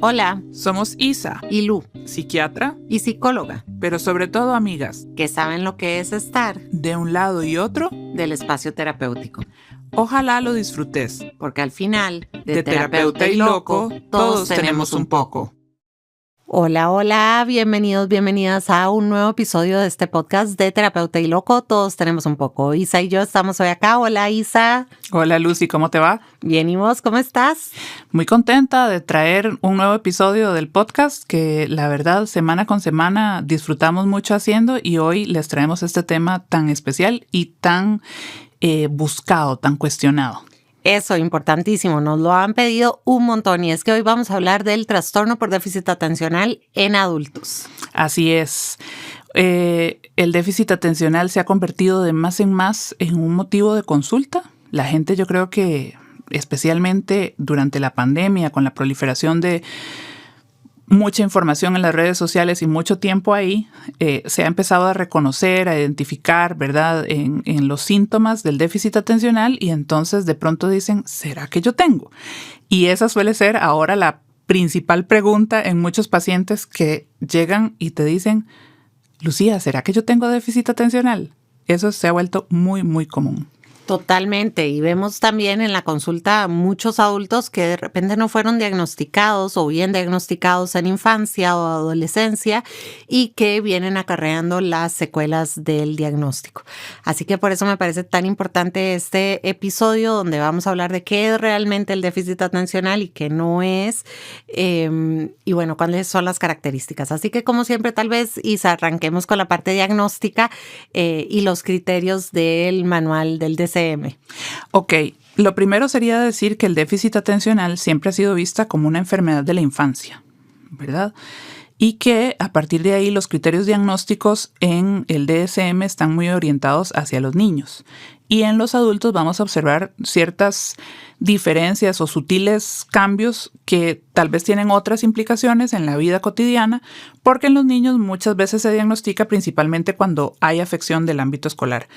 Hola, Somos Isa y Lu, psiquiatra, y psicóloga, pero sobre todo amigas, que saben lo que es estar de un lado y otro. del espacio terapéutico. Ojalá lo disfrutes. Porque al final, De terapeuta y loco, todos tenemos un poco. Hola, hola, bienvenidos, bienvenidas a un nuevo episodio de este podcast de Terapeuta y Loco. Todos tenemos un poco. Isa y yo estamos hoy acá. Hola, Isa. Hola Lucy, ¿cómo te va? Bien, ¿y vos cómo estás? Muy contenta de traer un nuevo episodio del podcast que la verdad semana con semana disfrutamos mucho haciendo y hoy les traemos este tema tan especial y tan buscado, tan cuestionado. Eso, importantísimo, nos lo han pedido un montón y es que hoy vamos a hablar del trastorno por déficit atencional en adultos. Así es. El déficit atencional se ha convertido de más en más en un motivo de consulta. La gente, yo creo que especialmente durante la pandemia, con la proliferación de mucha información en las redes sociales y mucho tiempo ahí, se ha empezado a reconocer, a identificar, ¿verdad?, en los síntomas del déficit atencional y entonces de pronto dicen, ¿será que yo tengo? Y esa suele ser ahora la principal pregunta en muchos pacientes que llegan y te dicen, Lucía, ¿será que yo tengo déficit atencional? Eso se ha vuelto muy, muy común. Totalmente, y vemos también en la consulta muchos adultos que de repente no fueron diagnosticados o bien diagnosticados en infancia o adolescencia y que vienen acarreando las secuelas del diagnóstico. Así que por eso me parece tan importante este episodio donde vamos a hablar de qué es realmente el déficit atencional y qué no es, y bueno, cuáles son las características. Así que como siempre, tal vez, Isa, arranquemos con la parte diagnóstica y los criterios del manual del DSM. Ok, lo primero sería decir que el déficit atencional siempre ha sido vista como una enfermedad de la infancia, ¿verdad? Y que a partir de ahí los criterios diagnósticos en el DSM están muy orientados hacia los niños. Y en los adultos vamos a observar ciertas diferencias o sutiles cambios que tal vez tienen otras implicaciones en la vida cotidiana, porque en los niños muchas veces se diagnostica principalmente cuando hay afección del ámbito escolar.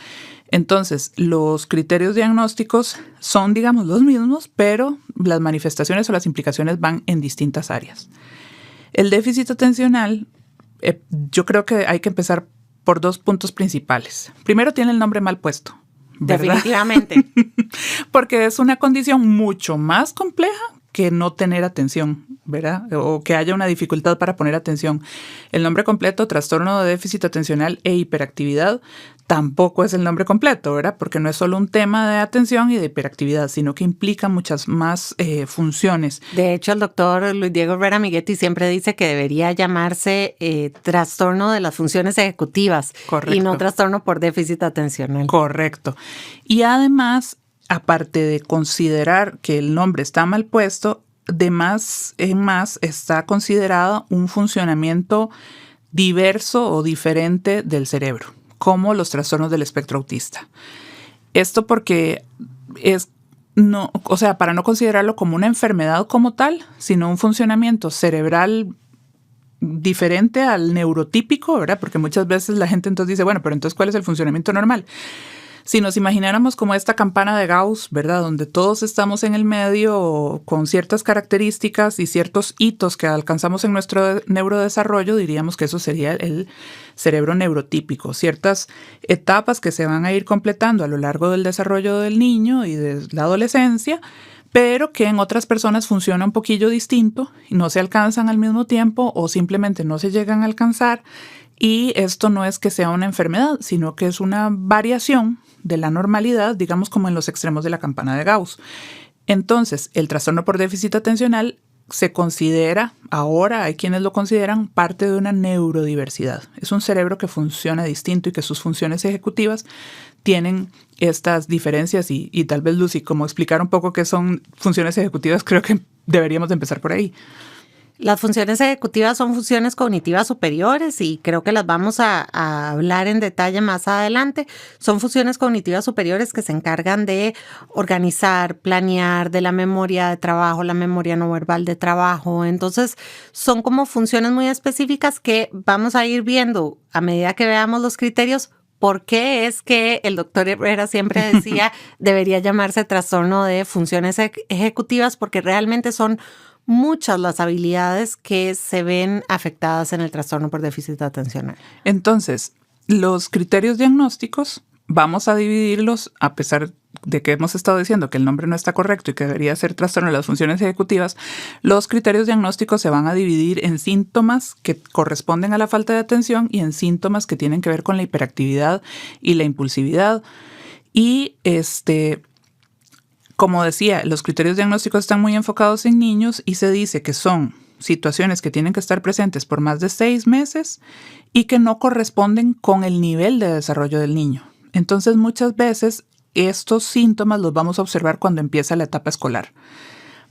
Entonces, los criterios diagnósticos son, digamos, los mismos, pero las manifestaciones o las implicaciones van en distintas áreas. El déficit atencional, yo creo que hay que empezar por dos puntos principales. Primero, tiene el nombre mal puesto, ¿verdad? Definitivamente. Porque es una condición mucho más compleja que no tener atención, ¿verdad? O que haya una dificultad para poner atención. El nombre completo, trastorno de déficit atencional e hiperactividad, tampoco es el nombre completo, ¿verdad? Porque no es solo un tema de atención y de hiperactividad, sino que implica muchas más funciones. De hecho, el doctor Luis Diego Herrera Miguetti siempre dice que debería llamarse trastorno de las funciones ejecutivas. Correcto. Y no trastorno por déficit atencional. Correcto. Y además, aparte de considerar que el nombre está mal puesto, de más en más está considerado un funcionamiento diverso o diferente del cerebro, como los trastornos del espectro autista. Esto porque para no considerarlo como una enfermedad como tal, sino un funcionamiento cerebral diferente al neurotípico, ¿verdad? Porque muchas veces la gente entonces dice, bueno, pero entonces ¿cuál es el funcionamiento normal? Si nos imagináramos como esta campana de Gauss, ¿verdad? Donde todos estamos en el medio con ciertas características y ciertos hitos que alcanzamos en nuestro neurodesarrollo, diríamos que eso sería el cerebro neurotípico. Ciertas etapas que se van a ir completando a lo largo del desarrollo del niño y de la adolescencia, pero que en otras personas funciona un poquillo distinto y no se alcanzan al mismo tiempo o simplemente no se llegan a alcanzar. Y esto no es que sea una enfermedad, sino que es una variación de la normalidad, digamos como en los extremos de la campana de Gauss. Entonces, el trastorno por déficit atencional se considera, ahora hay quienes lo consideran, parte de una neurodiversidad. Es un cerebro que funciona distinto y que sus funciones ejecutivas tienen estas diferencias y tal vez, Lucy, como explicar un poco qué son funciones ejecutivas, creo que deberíamos de empezar por ahí. Las funciones ejecutivas son funciones cognitivas superiores y creo que las vamos a hablar en detalle más adelante. Son funciones cognitivas superiores que se encargan de organizar, planear, de la memoria de trabajo, la memoria no verbal de trabajo. Entonces, son como funciones muy específicas que vamos a ir viendo a medida que veamos los criterios. ¿Por qué es que el doctor Herrera siempre decía debería llamarse trastorno de funciones ejecutivas? Porque realmente son muchas las habilidades que se ven afectadas en el trastorno por déficit atencional. Entonces, los criterios diagnósticos vamos a dividirlos, a pesar de que hemos estado diciendo que el nombre no está correcto y que debería ser trastorno de las funciones ejecutivas. Los criterios diagnósticos se van a dividir en síntomas que corresponden a la falta de atención y en síntomas que tienen que ver con la hiperactividad y la impulsividad. Y como decía, los criterios diagnósticos están muy enfocados en niños y se dice que son situaciones que tienen que estar presentes por más de 6 meses y que no corresponden con el nivel de desarrollo del niño. Entonces, muchas veces estos síntomas los vamos a observar cuando empieza la etapa escolar,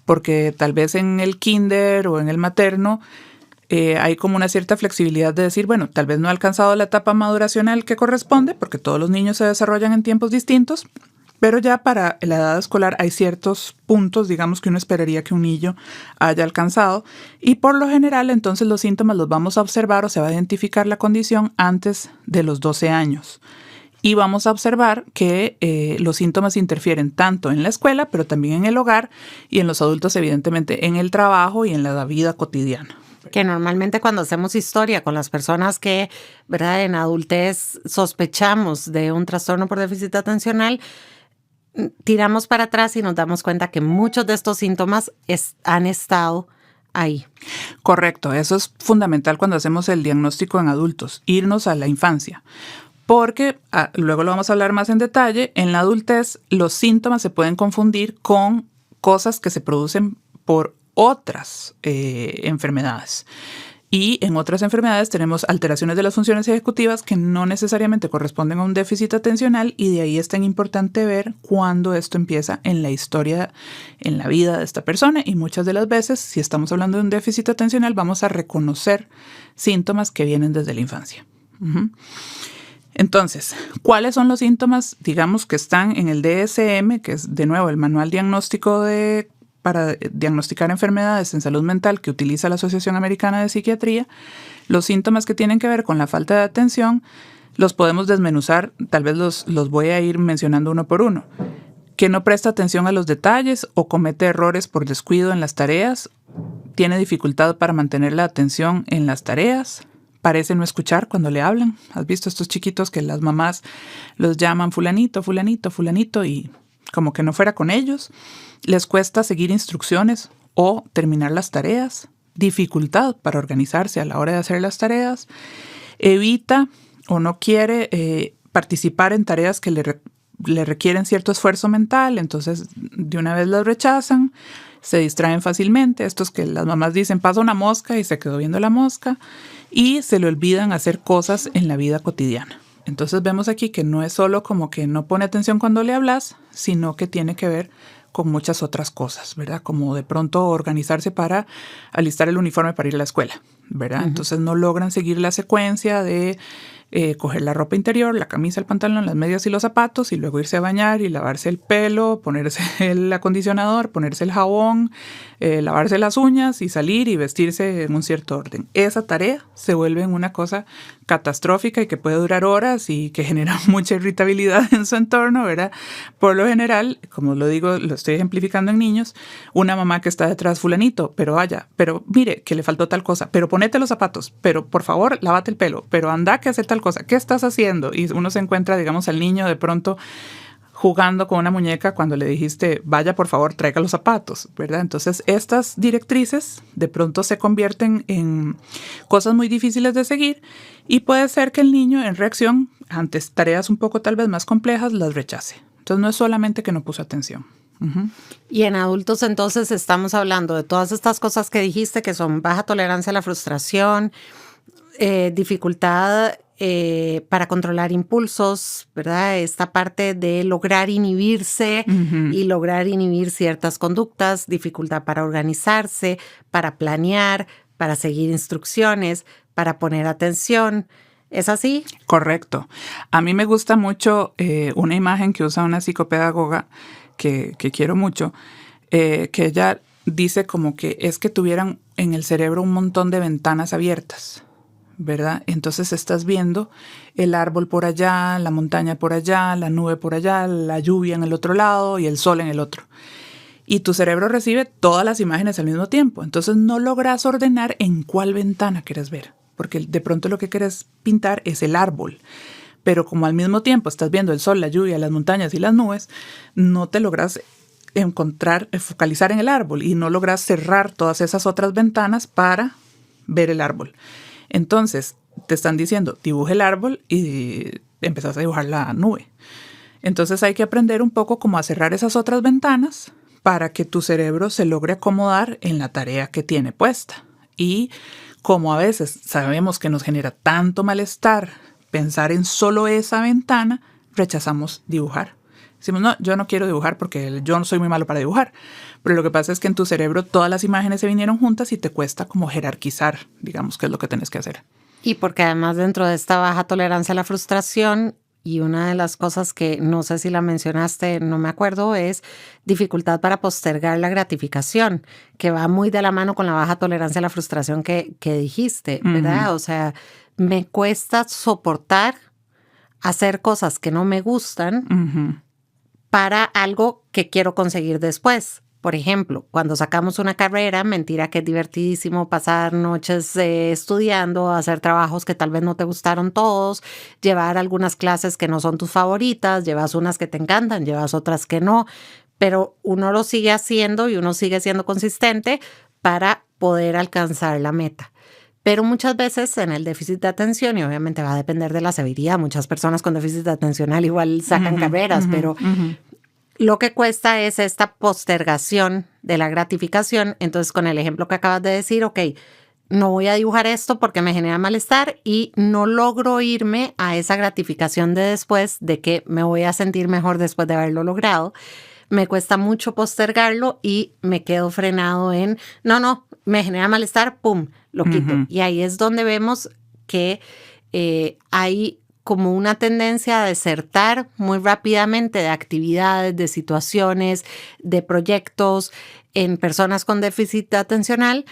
porque tal vez en el kinder o en el materno hay como una cierta flexibilidad de decir, bueno, tal vez no ha alcanzado la etapa maduracional que corresponde, porque todos los niños se desarrollan en tiempos distintos, pero ya para la edad escolar hay ciertos puntos, digamos, que uno esperaría que un niño haya alcanzado, y por lo general entonces los síntomas los vamos a observar o se va a identificar la condición antes de los 12 años. Y vamos a observar que los síntomas interfieren tanto en la escuela, pero también en el hogar y en los adultos, evidentemente, en el trabajo y en la vida cotidiana. Que normalmente cuando hacemos historia con las personas que, ¿verdad?, en adultez sospechamos de un trastorno por déficit atencional, tiramos para atrás y nos damos cuenta que muchos de estos síntomas han estado ahí. Correcto, eso es fundamental cuando hacemos el diagnóstico en adultos, irnos a la infancia. Porque, luego lo vamos a hablar más en detalle, en la adultez los síntomas se pueden confundir con cosas que se producen por otras enfermedades. Y en otras enfermedades tenemos alteraciones de las funciones ejecutivas que no necesariamente corresponden a un déficit atencional, y de ahí es tan importante ver cuándo esto empieza en la historia, en la vida de esta persona. Y muchas de las veces, si estamos hablando de un déficit atencional, vamos a reconocer síntomas que vienen desde la infancia. Uh-huh. Entonces, ¿cuáles son los síntomas, digamos, que están en el DSM, que es, de nuevo, el manual diagnóstico para diagnosticar enfermedades en salud mental que utiliza la Asociación Americana de Psiquiatría? Los síntomas que tienen que ver con la falta de atención los podemos desmenuzar, tal vez los voy a ir mencionando uno por uno. Que no presta atención a los detalles o comete errores por descuido en las tareas, tiene dificultad para mantener la atención en las tareas, parece no escuchar cuando le hablan. ¿Has visto estos chiquitos que las mamás los llaman fulanito, fulanito, fulanito y como que no fuera con ellos? Les cuesta seguir instrucciones o terminar las tareas. Dificultad para organizarse a la hora de hacer las tareas. Evita o no quiere participar en tareas que le requieren cierto esfuerzo mental, entonces de una vez las rechazan. Se distraen fácilmente, estos que las mamás dicen pasa una mosca y se quedó viendo la mosca, y se le olvidan hacer cosas en la vida cotidiana. Entonces vemos aquí que no es solo como que no pone atención cuando le hablas, sino que tiene que ver con muchas otras cosas, ¿verdad? Como de pronto organizarse para alistar el uniforme para ir a la escuela, ¿verdad? Uh-huh. Entonces no logran seguir la secuencia de coger la ropa interior, la camisa, el pantalón, las medias y los zapatos, y luego irse a bañar y lavarse el pelo, ponerse el acondicionador, ponerse el jabón, lavarse las uñas y salir y vestirse en un cierto orden. Esa tarea se vuelve una cosa catastrófica y que puede durar horas y que genera mucha irritabilidad en su entorno, ¿verdad? Por lo general, como lo digo, lo estoy ejemplificando en niños, una mamá que está detrás, fulanito, pero vaya, pero mire que le faltó tal cosa, pero ponete los zapatos, pero por favor lávate el pelo, pero anda que hacer tal cosa, ¿qué estás haciendo? Y uno se encuentra, digamos, al niño de pronto jugando con una muñeca cuando le dijiste, vaya, por favor, traiga los zapatos, ¿verdad? Entonces, estas directrices de pronto se convierten en cosas muy difíciles de seguir, y puede ser que el niño, en reacción ante tareas un poco tal vez más complejas, las rechace. Entonces, no es solamente que no puso atención. Uh-huh. Y en adultos, entonces, estamos hablando de todas estas cosas que dijiste, que son baja tolerancia a la frustración, dificultad para controlar impulsos, ¿verdad? Esta parte de lograr inhibirse uh-huh. y lograr inhibir ciertas conductas, dificultad para organizarse, para planear, para seguir instrucciones, para poner atención. ¿Es así? Correcto. A mí me gusta mucho una imagen que usa una psicopedagoga que quiero mucho, que ella dice como que es que tuvieran en el cerebro un montón de ventanas abiertas, ¿verdad? Entonces estás viendo el árbol por allá, la montaña por allá, la nube por allá, la lluvia en el otro lado y el sol en el otro. y tu cerebro recibe todas las imágenes al mismo tiempo. Entonces no logras ordenar en cuál ventana quieres ver, porque de pronto lo que quieres pintar es el árbol. Pero como al mismo tiempo estás viendo el sol, la lluvia, las montañas y las nubes, no te logras focalizar en el árbol y no logras cerrar todas esas otras ventanas para ver el árbol. Entonces te están diciendo, dibuja el árbol y empezás a dibujar la nube. Entonces hay que aprender un poco cómo a cerrar esas otras ventanas para que tu cerebro se logre acomodar en la tarea que tiene puesta. Y como a veces sabemos que nos genera tanto malestar pensar en solo esa ventana, rechazamos dibujar. Decimos, no, yo no quiero dibujar porque yo no soy muy malo para dibujar. Pero lo que pasa es que en tu cerebro todas las imágenes se vinieron juntas y te cuesta como jerarquizar, digamos, qué es lo que tienes que hacer. Y porque además dentro de esta baja tolerancia a la frustración, y una de las cosas que no sé si la mencionaste, no me acuerdo, es dificultad para postergar la gratificación, que va muy de la mano con la baja tolerancia a la frustración que dijiste, ¿verdad? Uh-huh. O sea, me cuesta soportar hacer cosas que no me gustan uh-huh. para algo que quiero conseguir después. Por ejemplo, cuando sacamos una carrera, mentira que es divertidísimo pasar noches estudiando, hacer trabajos que tal vez no te gustaron todos, llevar algunas clases que no son tus favoritas, llevas unas que te encantan, llevas otras que no, pero uno lo sigue haciendo y uno sigue siendo consistente para poder alcanzar la meta. Pero muchas veces en el déficit de atención, y obviamente va a depender de la severidad, muchas personas con déficit atencional igual sacan carreras, pero lo que cuesta es esta postergación de la gratificación. Entonces, con el ejemplo que acabas de decir, ok, no voy a dibujar esto porque me genera malestar y no logro irme a esa gratificación de después, de que me voy a sentir mejor después de haberlo logrado. Me cuesta mucho postergarlo y me quedo frenado en, no, me genera malestar, pum, lo quito. Uh-huh. Y ahí es donde vemos que hay como una tendencia a desertar muy rápidamente de actividades, de situaciones, de proyectos en personas con déficit atencional,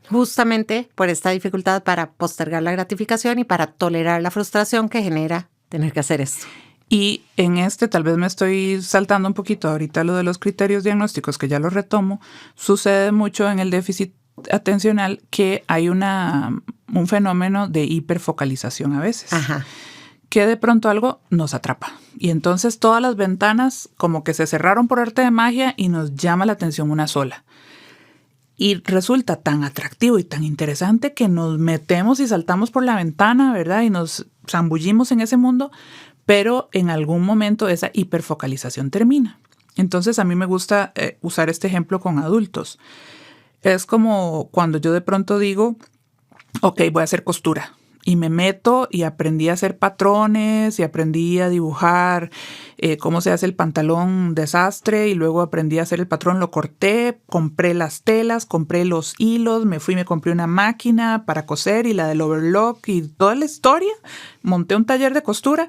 justamente por esta dificultad para postergar la gratificación y para tolerar la frustración que genera tener que hacer esto. Y en tal vez me estoy saltando un poquito ahorita lo de los criterios diagnósticos, que ya lo retomo, sucede mucho en el déficit atencional que hay un fenómeno de hiperfocalización a veces. Ajá. Que de pronto algo nos atrapa. Y entonces todas las ventanas como que se cerraron por arte de magia y nos llama la atención una sola. Y resulta tan atractivo y tan interesante que nos metemos y saltamos por la ventana, ¿verdad? Y nos zambullimos en ese mundo, pero en algún momento esa hiperfocalización termina. Entonces a mí me gusta usar este ejemplo con adultos. Es como cuando yo de pronto digo, ok, voy a hacer costura. Y me meto y aprendí a hacer patrones y aprendí a dibujar cómo se hace el pantalón desastre y luego aprendí a hacer el patrón, lo corté, compré las telas, compré los hilos, me compré una máquina para coser y la del overlock y toda la historia. Monté un taller de costura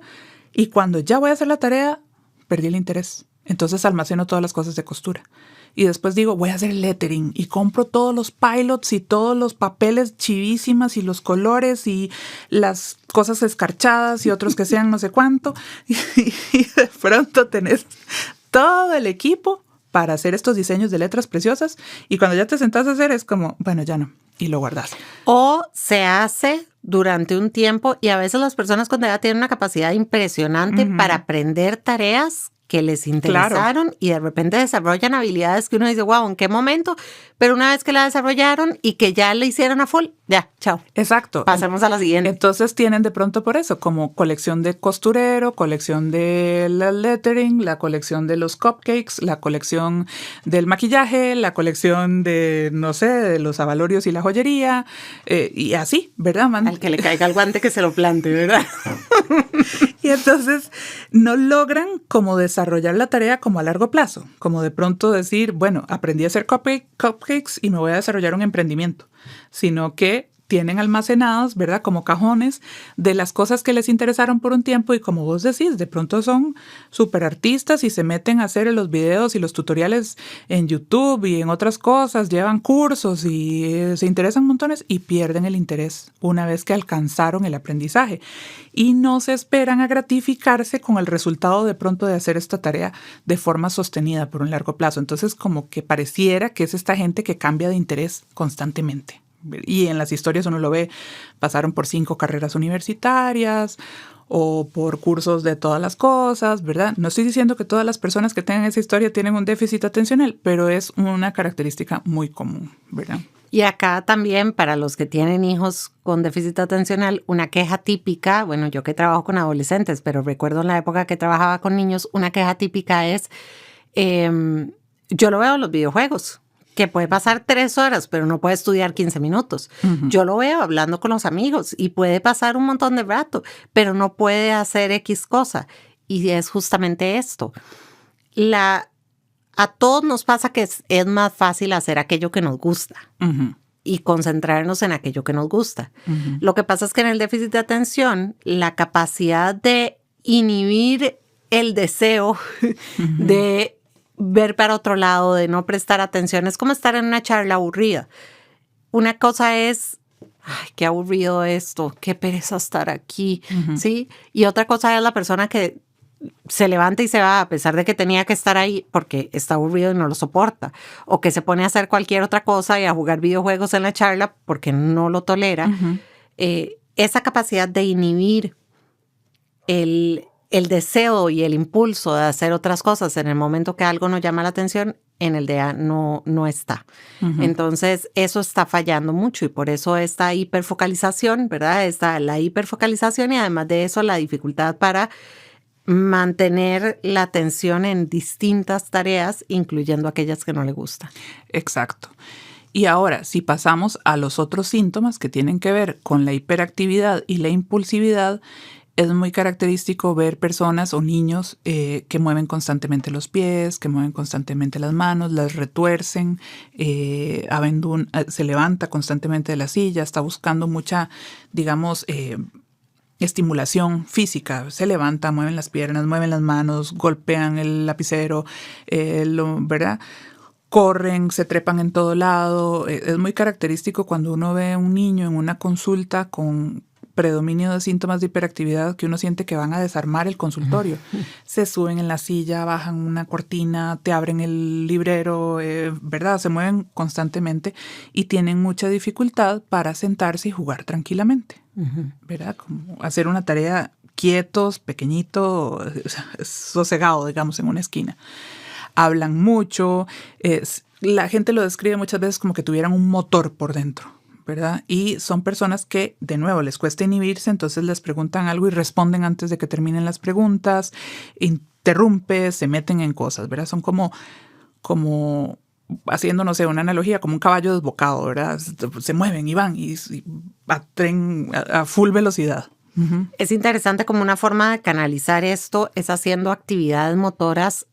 y cuando ya voy a hacer la tarea, perdí el interés. Entonces almaceno todas las cosas de costura. Y después digo, voy a hacer el lettering y compro todos los pilots y todos los papeles chivísimas y los colores y las cosas escarchadas y otros que sean no sé cuánto. Y de pronto tenés todo el equipo para hacer estos diseños de letras preciosas. Y cuando ya te sentás a hacer es como, bueno, ya no. Y lo guardas. O se hace durante un tiempo y a veces las personas con edad tienen una capacidad impresionante uh-huh. para aprender tareas que les interesaron, claro. Y de repente desarrollan habilidades que uno dice, wow, ¿en qué momento? Pero una vez que la desarrollaron y que ya le hicieron a full, ya, chao. Exacto. Pasemos a la siguiente. Entonces tienen de pronto por eso, como colección de costurero, colección de la lettering, la colección de los cupcakes, la colección del maquillaje, la colección de, no sé, de los abalorios y la joyería, y así, ¿verdad, man? Al que le caiga el guante que se lo plante, ¿verdad? Y entonces no logran como desarrollar la tarea como a largo plazo, como de pronto decir, bueno, aprendí a hacer cupcakes y me voy a desarrollar un emprendimiento, sino que tienen almacenados, ¿verdad? Como cajones de las cosas que les interesaron por un tiempo y como vos decís, de pronto son súper artistas y se meten a hacer los videos y los tutoriales en YouTube y en otras cosas, llevan cursos y se interesan montones y pierden el interés una vez que alcanzaron el aprendizaje y no se esperan a gratificarse con el resultado de pronto de hacer esta tarea de forma sostenida por un largo plazo. Entonces como que pareciera que es esta gente que cambia de interés constantemente. Y en las historias uno lo ve, pasaron por 5 carreras universitarias o por cursos de todas las cosas, ¿verdad? No estoy diciendo que todas las personas que tengan esa historia tienen un déficit atencional, pero es una característica muy común, ¿verdad? Y acá también, para los que tienen hijos con déficit atencional, una queja típica, bueno, yo que trabajo con adolescentes, pero recuerdo en la época que trabajaba con niños, una queja típica es, yo lo veo en los videojuegos, que puede pasar 3 horas, pero no puede estudiar 15 minutos. Uh-huh. Yo lo veo hablando con los amigos y puede pasar un montón de rato, pero no puede hacer X cosa. Y es justamente esto. A todos nos pasa que es más fácil hacer aquello que nos gusta. Uh-huh. Y concentrarnos en aquello que nos gusta. Uh-huh. Lo que pasa es que en el déficit de atención, la capacidad de inhibir el deseo uh-huh. de ver para otro lado, de no prestar atención, es como estar en una charla aburrida. Una cosa es, ay, qué aburrido esto, qué pereza estar aquí, uh-huh. ¿sí? Y otra cosa es la persona que se levanta y se va a pesar de que tenía que estar ahí porque está aburrido y no lo soporta, o que se pone a hacer cualquier otra cosa y a jugar videojuegos en la charla porque no lo tolera. Uh-huh. Esa capacidad de inhibir el deseo y el impulso de hacer otras cosas en el momento que algo nos llama la atención, en el DEA no está. Uh-huh. Entonces, eso está fallando mucho y por eso esta hiperfocalización, ¿verdad? Está la hiperfocalización y además de eso la dificultad para mantener la atención en distintas tareas, incluyendo aquellas que no le gustan. Exacto. Y ahora, si pasamos a los otros síntomas que tienen que ver con la hiperactividad y la impulsividad, es muy característico ver personas o niños que mueven constantemente los pies, que mueven constantemente las manos, las retuercen, se levanta constantemente de la silla, está buscando mucha, digamos, estimulación física. Se levanta, mueven las piernas, mueven las manos, golpean el lapicero, ¿verdad? Corren, se trepan en todo lado. Es muy característico cuando uno ve a un niño en una consulta con predominio de síntomas de hiperactividad que uno siente que van a desarmar el consultorio. Se suben en la silla, bajan una cortina, te abren el librero, ¿verdad? Se mueven constantemente y tienen mucha dificultad para sentarse y jugar tranquilamente, ¿verdad? Como hacer una tarea quietos, pequeñito, sosegado, digamos, en una esquina. Hablan mucho, la gente lo describe muchas veces como que tuvieran un motor por dentro, ¿verdad? Y son personas que, de nuevo, les cuesta inhibirse, entonces les preguntan algo y responden antes de que terminen las preguntas, interrumpen, se meten en cosas, ¿verdad? Son como haciendo, no sé, una analogía, como un caballo desbocado, ¿verdad? Se mueven y van y a full velocidad. Uh-huh. Es interesante como una forma de canalizar esto es haciendo actividades motoras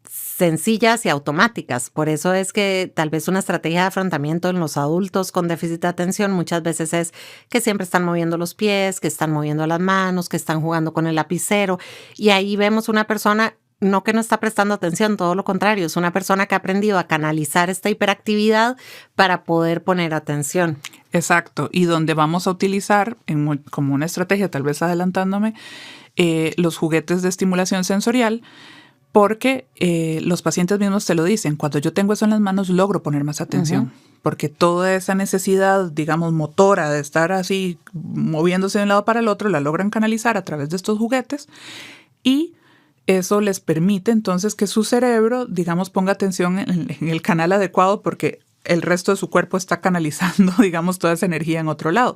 sencillas y automáticas. Por eso es que tal vez una estrategia de afrontamiento en los adultos con déficit de atención muchas veces es que siempre están moviendo los pies, que están moviendo las manos, que están jugando con el lapicero. Y ahí vemos una persona no que no está prestando atención, todo lo contrario, es una persona que ha aprendido a canalizar esta hiperactividad para poder poner atención. Exacto. Y donde vamos a utilizar como una estrategia, tal vez adelantándome, los juguetes de estimulación sensorial, porque los pacientes mismos te lo dicen, cuando yo tengo eso en las manos logro poner más atención, uh-huh. porque toda esa necesidad, digamos, motora de estar así moviéndose de un lado para el otro, la logran canalizar a través de estos juguetes y eso les permite entonces que su cerebro, digamos, ponga atención en el canal adecuado porque el resto de su cuerpo está canalizando, digamos, toda esa energía en otro lado.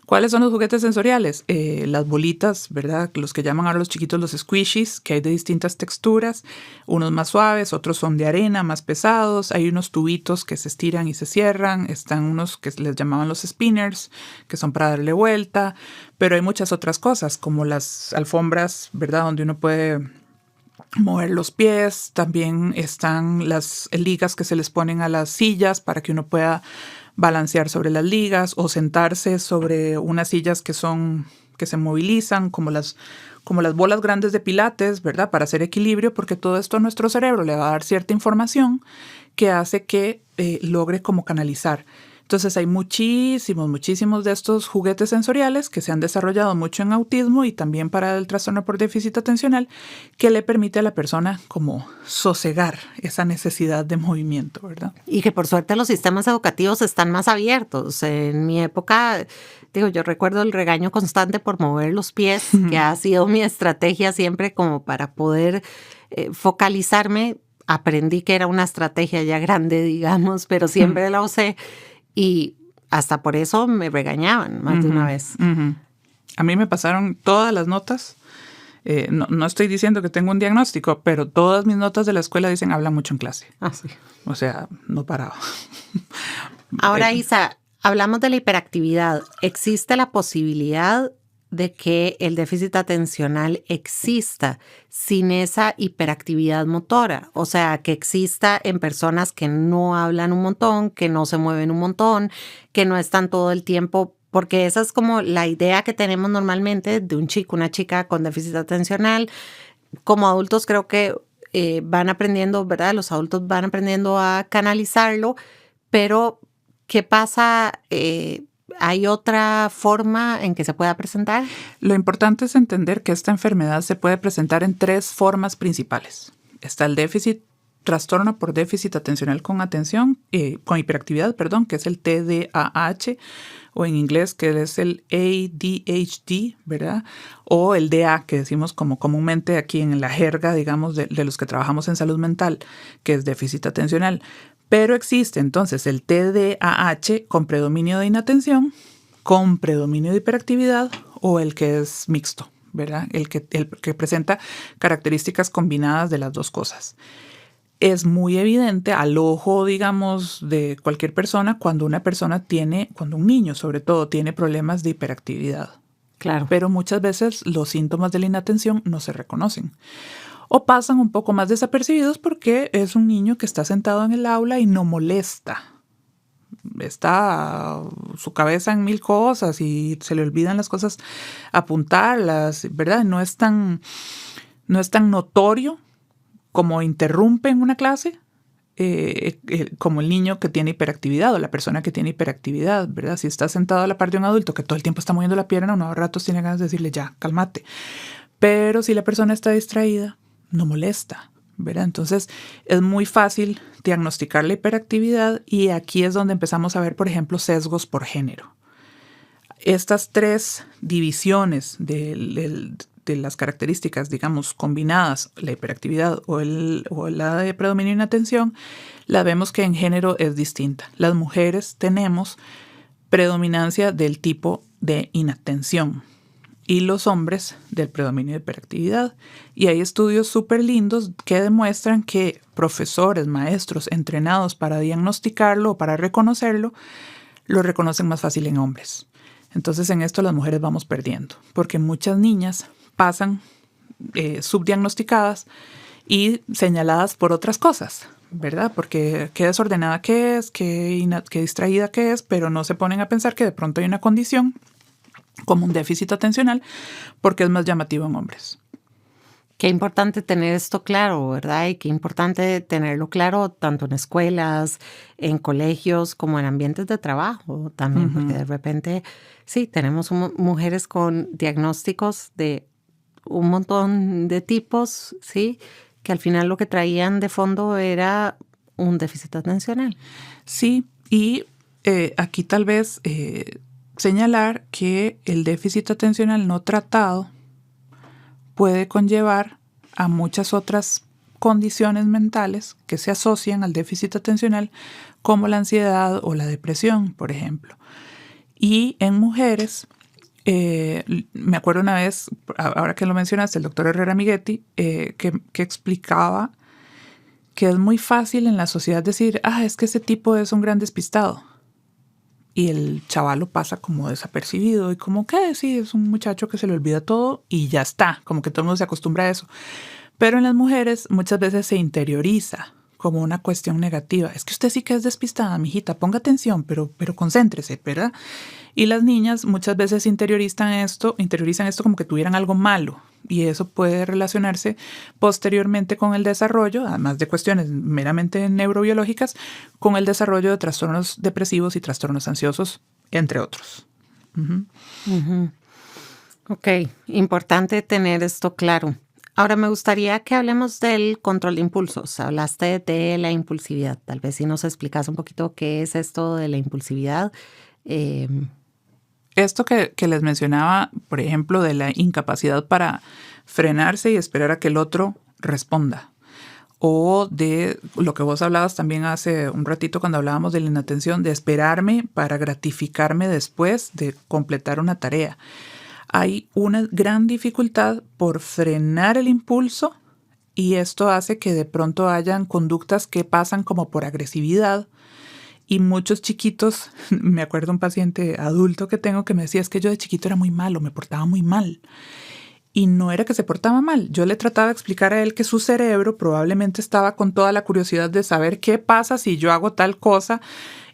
¿Cuáles son los juguetes sensoriales? Las bolitas, ¿verdad? Los que llaman ahora los chiquitos los squishies, que hay de distintas texturas, unos más suaves, otros son de arena, más pesados. Hay unos tubitos que se estiran y se cierran. Están unos que les llamaban los spinners, que son para darle vuelta. Pero hay muchas otras cosas, como las alfombras, ¿verdad? Donde uno puede mover los pies. También están las ligas que se les ponen a las sillas para que uno pueda balancear sobre las ligas o sentarse sobre unas sillas que se movilizan, como las bolas grandes de pilates, ¿verdad? Para hacer equilibrio, porque todo esto a nuestro cerebro le va a dar cierta información que hace que logre como canalizar. Entonces hay muchísimos de estos juguetes sensoriales que se han desarrollado mucho en autismo y también para el trastorno por déficit atencional, que le permite a la persona como sosegar esa necesidad de movimiento, ¿verdad? Y que por suerte los sistemas educativos están más abiertos. En mi época, yo recuerdo el regaño constante por mover los pies, que ha sido mi estrategia siempre como para poder focalizarme. Aprendí que era una estrategia ya grande, digamos, pero siempre la usé. Y hasta por eso me regañaban más de una vez. A mí me pasaron todas las notas. No estoy diciendo que tengo un diagnóstico, pero todas mis notas de la escuela dicen habla mucho en clase. Ah, sí. O sea, no paraba. Ahora, Isa, hablamos de la hiperactividad. ¿Existe la posibilidad de que el déficit atencional exista sin esa hiperactividad motora? O sea, que exista en personas que no hablan un montón, que no se mueven un montón, que no están todo el tiempo, porque esa es como la idea que tenemos normalmente de un chico, una chica con déficit atencional. Como adultos creo que van aprendiendo, ¿verdad? Los adultos van aprendiendo a canalizarlo, pero ¿qué pasa? ¿Hay otra forma en que se pueda presentar? Lo importante es entender que esta enfermedad se puede presentar en 3 formas principales. Está el trastorno por déficit atencional con hiperactividad, que es el TDAH, o en inglés que es el ADHD, ¿verdad? O el DA, que decimos como comúnmente aquí en la jerga, digamos, de los que trabajamos en salud mental, que es déficit atencional. Pero existe entonces el TDAH con predominio de inatención, con predominio de hiperactividad, o el que es mixto, ¿verdad? El que presenta características combinadas de las dos cosas. Es muy evidente al ojo, digamos, de cualquier persona cuando un niño sobre todo tiene problemas de hiperactividad. Claro. Pero muchas veces los síntomas de la inatención no se reconocen. O pasan un poco más desapercibidos porque es un niño que está sentado en el aula y no molesta. Está su cabeza en 1000 cosas y se le olvidan las cosas apuntarlas, ¿verdad? No es tan notorio como interrumpe en una clase, como el niño que tiene hiperactividad o la persona que tiene hiperactividad, ¿verdad? Si está sentado a la par de un adulto que todo el tiempo está moviendo la pierna, uno a ratos tiene ganas de decirle ya, cálmate. Pero si la persona está distraída, no molesta, ¿verdad? Entonces es muy fácil diagnosticar la hiperactividad y aquí es donde empezamos a ver, por ejemplo, sesgos por género. Estas 3 divisiones de las características, digamos, combinadas, la hiperactividad o la de predominio de inatención, la vemos que en género es distinta. Las mujeres tenemos predominancia del tipo de inatención y los hombres del predominio de hiperactividad. Y hay estudios súper lindos que demuestran que profesores, maestros entrenados para diagnosticarlo o para reconocerlo, lo reconocen más fácil en hombres. Entonces en esto las mujeres vamos perdiendo, porque muchas niñas pasan subdiagnosticadas y señaladas por otras cosas, ¿verdad? Porque qué desordenada que es, qué distraída que es, pero no se ponen a pensar que de pronto hay una condición como un déficit atencional porque es más llamativo en hombres. Qué importante tener esto claro, ¿verdad? Y qué importante tenerlo claro tanto en escuelas, en colegios, como en ambientes de trabajo también, porque de repente, sí, tenemos mujeres con diagnósticos de un montón de tipos, ¿sí? Que al final lo que traían de fondo era un déficit atencional. Sí, y aquí tal vez señalar que el déficit atencional no tratado puede conllevar a muchas otras condiciones mentales que se asocian al déficit atencional, como la ansiedad o la depresión, por ejemplo. Y en mujeres, me acuerdo una vez, ahora que lo mencionaste, el doctor Herrera Miguetti, que explicaba que es muy fácil en la sociedad decir, es que ese tipo es un gran despistado. Y el chavalo pasa como desapercibido y como que sí, es un muchacho que se le olvida todo y ya está, como que todo el mundo se acostumbra a eso. Pero en las mujeres muchas veces se interioriza como una cuestión negativa. Es que usted sí que es despistada, mijita, ponga atención, pero concéntrese, ¿verdad? Y las niñas muchas veces interiorizan esto como que tuvieran algo malo. Y eso puede relacionarse posteriormente con el desarrollo, además de cuestiones meramente neurobiológicas, con el desarrollo de trastornos depresivos y trastornos ansiosos, entre otros. Ok, importante tener esto claro. Ahora me gustaría que hablemos del control de impulsos. Hablaste de la impulsividad. Tal vez si nos explicas un poquito qué es esto de la impulsividad. Esto que les mencionaba, por ejemplo, de la incapacidad para frenarse y esperar a que el otro responda. O de lo que vos hablabas también hace un ratito cuando hablábamos de la inatención, de esperarme para gratificarme después de completar una tarea. Hay una gran dificultad por frenar el impulso y esto hace que de pronto hayan conductas que pasan como por agresividad. Y muchos chiquitos, me acuerdo un paciente adulto que tengo que me decía, es que yo de chiquito era muy malo, me portaba muy mal. Y no era que se portaba mal. Yo le trataba de explicar a él que su cerebro probablemente estaba con toda la curiosidad de saber qué pasa si yo hago tal cosa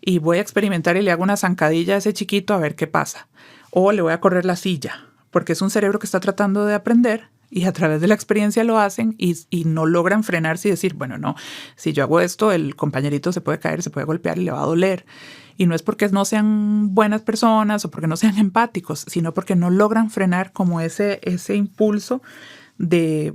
y voy a experimentar y le hago una zancadilla a ese chiquito a ver qué pasa. O le voy a correr la silla, porque es un cerebro que está tratando de aprender y a través de la experiencia lo hacen y no logran frenarse y decir, bueno, no, si yo hago esto, el compañerito se puede caer, se puede golpear y le va a doler. Y no es porque no sean buenas personas o porque no sean empáticos, sino porque no logran frenar como ese impulso de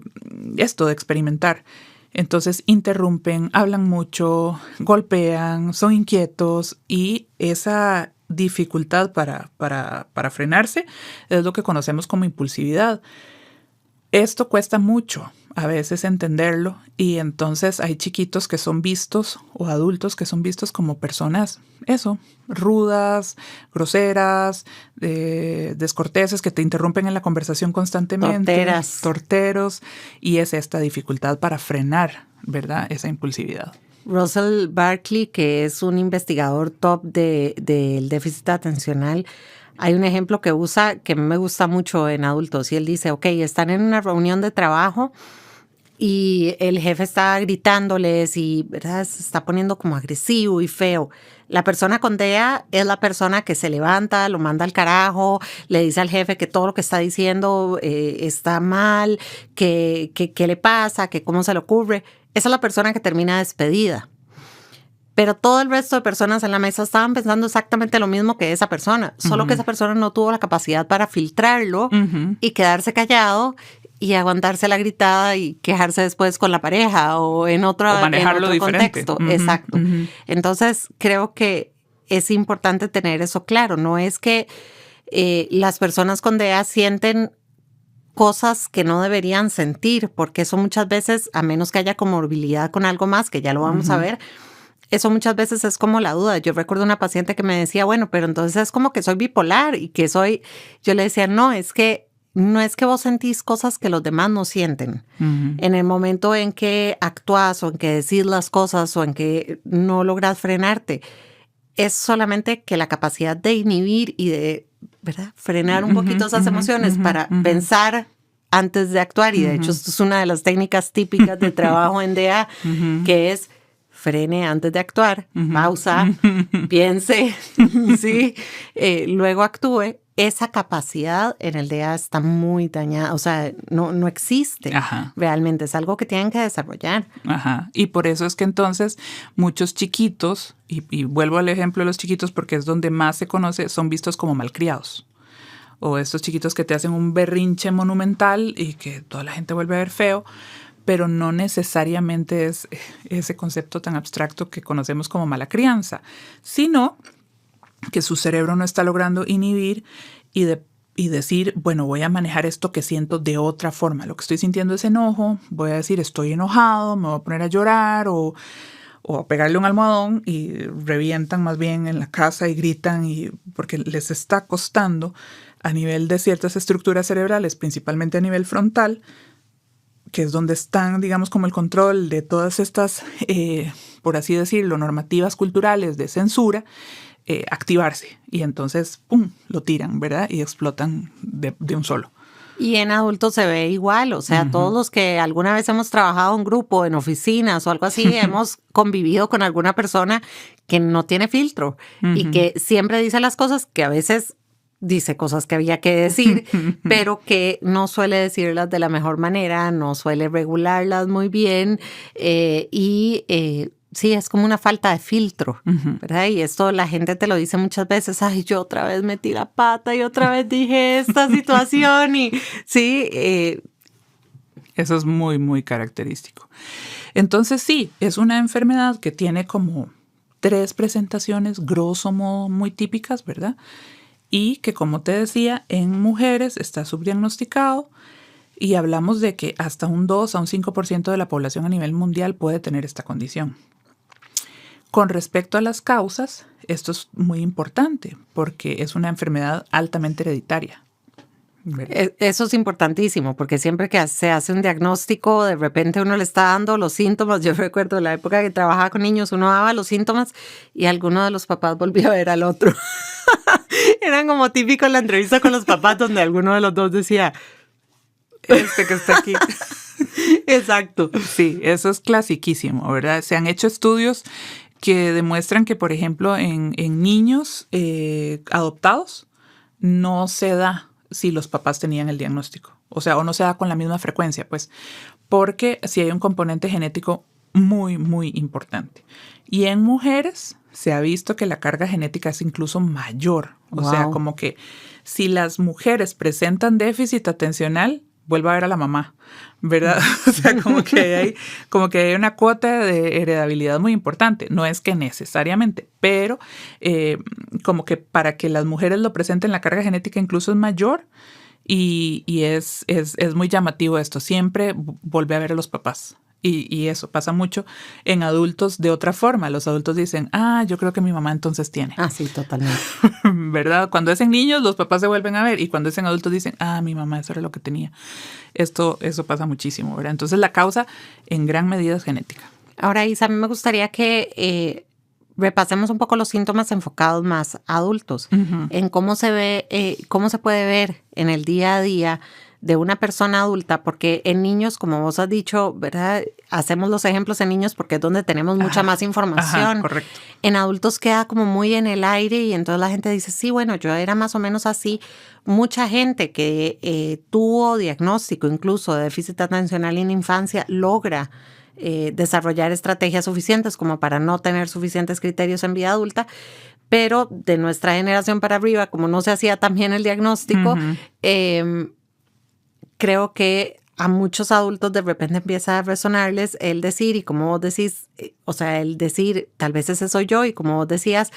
esto, de experimentar. Entonces interrumpen, hablan mucho, golpean, son inquietos y esa dificultad para frenarse es lo que conocemos como impulsividad. Esto cuesta mucho a veces entenderlo y entonces hay chiquitos que son vistos o adultos que son vistos como personas, rudas, groseras, descorteses, que te interrumpen en la conversación constantemente. Torteros. Y es esta dificultad para frenar, ¿verdad? Esa impulsividad. Russell Barkley, que es un investigador top del déficit atencional, hay un ejemplo que usa que me gusta mucho en adultos y él dice, ok, están en una reunión de trabajo y el jefe está gritándoles y, ¿verdad?, se está poniendo como agresivo y feo. La persona con DEA es la persona que se levanta, lo manda al carajo, le dice al jefe que todo lo que está diciendo está mal, que le pasa, que cómo se le ocurre. Esa es la persona que termina despedida. Pero todo el resto de personas en la mesa estaban pensando exactamente lo mismo que esa persona, solo que esa persona no tuvo la capacidad para filtrarlo y quedarse callado y aguantarse la gritada y quejarse después con la pareja o en otro contexto. Exacto. Entonces, creo que es importante tener eso claro. No es que las personas con DEA sienten cosas que no deberían sentir, porque eso muchas veces, a menos que haya comorbilidad con algo más, que ya lo vamos a ver, eso muchas veces es como la duda. Yo recuerdo una paciente que me decía, bueno, pero entonces es como que soy bipolar y que soy... Yo le decía, no es que vos sentís cosas que los demás no sienten. En el momento en que actúas o en que decís las cosas o en que no logras frenarte, es solamente que la capacidad de inhibir y de, ¿verdad?, frenar un poquito esas emociones para pensar antes de actuar. Y de hecho, esto es una de las técnicas típicas de trabajo en DEA, que es frene antes de actuar, pausa, piense, ¿sí? Luego actúe. Esa capacidad en el DEA está muy dañada, o sea, no existe realmente, es algo que tienen que desarrollar. Y por eso es que entonces muchos chiquitos, y vuelvo al ejemplo de los chiquitos porque es donde más se conoce, son vistos como malcriados. O estos chiquitos que te hacen un berrinche monumental y que toda la gente vuelve a ver feo, pero no necesariamente es ese concepto tan abstracto que conocemos como mala crianza, sino que su cerebro no está logrando inhibir y decir, bueno, voy a manejar esto que siento de otra forma. Lo que estoy sintiendo es enojo, voy a decir estoy enojado, me voy a poner a llorar o a pegarle un almohadón y revientan más bien en la casa y gritan porque les está costando a nivel de ciertas estructuras cerebrales, principalmente a nivel frontal, que es donde están, digamos, como el control de todas estas, por así decirlo, normativas culturales de censura, activarse. Y entonces, ¡pum!, lo tiran, ¿verdad? Y explotan de un solo. Y en adultos se ve igual, o sea, todos los que alguna vez hemos trabajado en grupo, en oficinas o algo así, hemos convivido con alguna persona que no tiene filtro y que siempre dice las cosas que a veces dice cosas que había que decir, pero que no suele decirlas de la mejor manera, no suele regularlas muy bien sí, es como una falta de filtro, ¿verdad? Y esto la gente te lo dice muchas veces, ay, yo otra vez metí la pata y otra vez dije esta situación y sí. Eso es muy, muy característico. Entonces sí, es una enfermedad que tiene como 3 presentaciones, grosso modo, muy típicas, ¿verdad? Y que, como te decía, en mujeres está subdiagnosticado y hablamos de que hasta un 2 a un 5% de la población a nivel mundial puede tener esta condición. Con respecto a las causas, esto es muy importante porque es una enfermedad altamente hereditaria. Eso es importantísimo porque siempre que se hace un diagnóstico, de repente uno le está dando los síntomas. Yo recuerdo la época que trabajaba con niños, uno daba los síntomas y alguno de los papás volvía a ver al otro. Eran como típico en la entrevista con los papás donde alguno de los dos decía, este que está aquí. Exacto. Sí, eso es clasiquísimo, ¿verdad? Se han hecho estudios que demuestran que, por ejemplo, en niños adoptados no se da si los papás tenían el diagnóstico. O sea, o no se da con la misma frecuencia, pues, porque sí hay un componente genético muy, muy importante. Y en mujeres se ha visto que la carga genética es incluso mayor. O sea, como que si las mujeres presentan déficit atencional, vuelva a ver a la mamá, ¿verdad? O sea, como que hay una cuota de heredabilidad muy importante. No es que necesariamente, pero como que para que las mujeres lo presenten, la carga genética incluso es mayor y es muy llamativo esto. Siempre vuelve a ver a los papás. Y eso pasa mucho en adultos de otra forma. Los adultos dicen, yo creo que mi mamá entonces tiene. Sí, totalmente. ¿Verdad? Cuando es en niños, los papás se vuelven a ver y cuando es en adultos dicen, mi mamá, eso era lo que tenía. Eso pasa muchísimo, ¿verdad? Entonces la causa en gran medida es genética. Ahora, Isa, a mí me gustaría que repasemos un poco los síntomas enfocados más a adultos, en cómo se ve, cómo se puede ver en el día a día de una persona adulta, porque en niños, como vos has dicho, ¿verdad? Hacemos los ejemplos en niños porque es donde tenemos mucha más información. Correcto. En adultos queda como muy en el aire y entonces la gente dice, sí, bueno, yo era más o menos así. Mucha gente que tuvo diagnóstico incluso de déficit atencional en infancia logra desarrollar estrategias suficientes como para no tener suficientes criterios en vida adulta, pero de nuestra generación para arriba, como no se hacía tan bien el diagnóstico, creo que a muchos adultos de repente empieza a resonarles el decir, y como vos decís, o sea, el decir, tal vez ese soy yo, y como vos decías,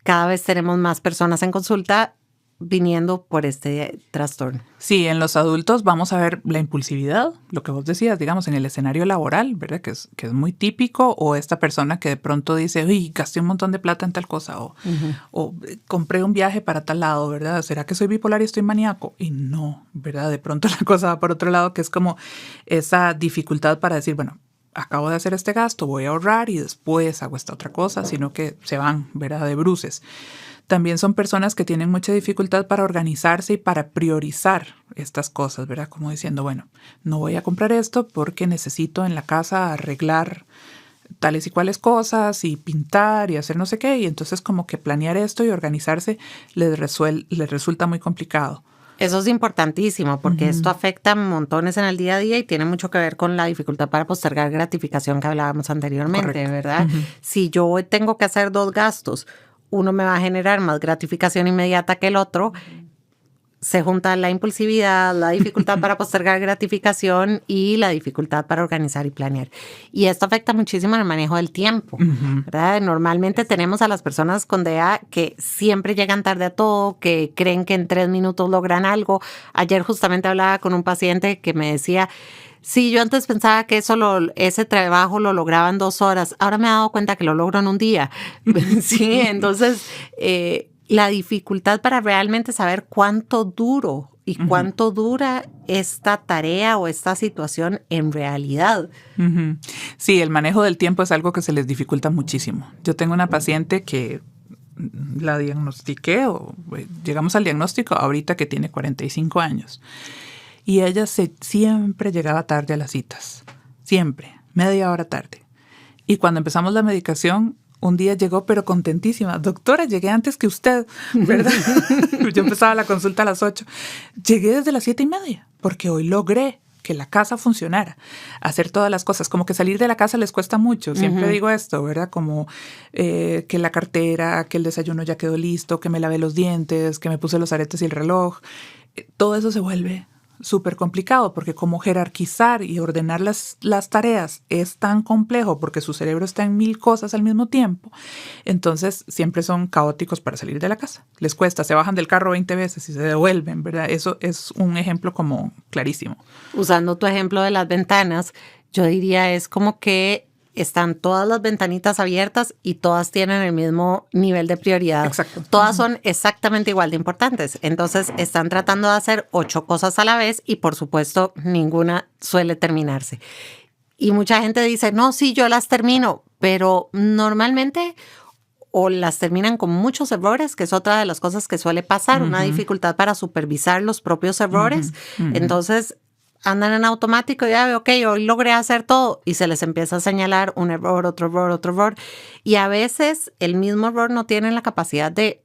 cada vez tenemos más personas en consulta viniendo por este trastorno. Sí, en los adultos vamos a ver la impulsividad, lo que vos decías, digamos, en el escenario laboral, ¿verdad? Que es muy típico, o esta persona que de pronto dice, uy, gasté un montón de plata en tal cosa, o compré un viaje para tal lado, ¿verdad? ¿Será que soy bipolar y estoy maníaco? Y no, ¿verdad? De pronto la cosa va por otro lado, que es como esa dificultad para decir, bueno, acabo de hacer este gasto, voy a ahorrar y después hago esta otra cosa, sino que se van, ¿verdad? De bruces. También son personas que tienen mucha dificultad para organizarse y para priorizar estas cosas, ¿verdad? Como diciendo, bueno, no voy a comprar esto porque necesito en la casa arreglar tales y cuales cosas y pintar y hacer no sé qué. Y entonces como que planear esto y organizarse les resulta muy complicado. Eso es importantísimo porque esto afecta montones en el día a día y tiene mucho que ver con la dificultad para postergar gratificación que hablábamos anteriormente, correcto, ¿verdad? Si yo tengo que hacer 2 gastos, uno me va a generar más gratificación inmediata que el otro, se junta la impulsividad, la dificultad para postergar gratificación y la dificultad para organizar y planear. Y esto afecta muchísimo en el manejo del tiempo, ¿verdad? Normalmente tenemos a las personas con DEA que siempre llegan tarde a todo, que creen que en 3 minutos logran algo. Ayer justamente hablaba con un paciente que me decía, sí, yo antes pensaba que ese trabajo lo lograba en 2 horas. Ahora me he dado cuenta que lo logro en un día. Sí, entonces la dificultad para realmente saber cuánto duro y cuánto dura esta tarea o esta situación en realidad. Sí, el manejo del tiempo es algo que se les dificulta muchísimo. Yo tengo una paciente que la diagnostiqué, llegamos al diagnóstico ahorita que tiene 45 años. y ella siempre llegaba tarde a las citas, siempre, media hora tarde. Y cuando empezamos la medicación, un día llegó pero contentísima. Doctora, llegué antes que usted, ¿verdad? Yo empezaba la consulta a las 8. Llegué desde las 7:30 porque hoy logré que la casa funcionara, hacer todas las cosas, como que salir de la casa les cuesta mucho, siempre digo esto, ¿verdad? Como que la cartera, que el desayuno ya quedó listo, que me lavé los dientes, que me puse los aretes y el reloj, todo eso se vuelve súper complicado porque como jerarquizar y ordenar las tareas es tan complejo porque su cerebro está en 1000 cosas al mismo tiempo, entonces siempre son caóticos para salir de la casa. Les cuesta, se bajan del carro 20 veces y se devuelven, ¿verdad? Eso es un ejemplo como clarísimo. Usando tu ejemplo de las ventanas, yo diría es como que están todas las ventanitas abiertas y todas tienen el mismo nivel de prioridad. Exacto. Todas son exactamente igual de importantes. Entonces están tratando de hacer 8 cosas a la vez y por supuesto ninguna suele terminarse. Y mucha gente dice, no, sí, yo las termino, pero normalmente o las terminan con muchos errores, que es otra de las cosas que suele pasar, una dificultad para supervisar los propios errores. Entonces andan en automático y ya, ok, hoy logré hacer todo y se les empieza a señalar un error, otro error, otro error. Y a veces el mismo error no tienen la capacidad de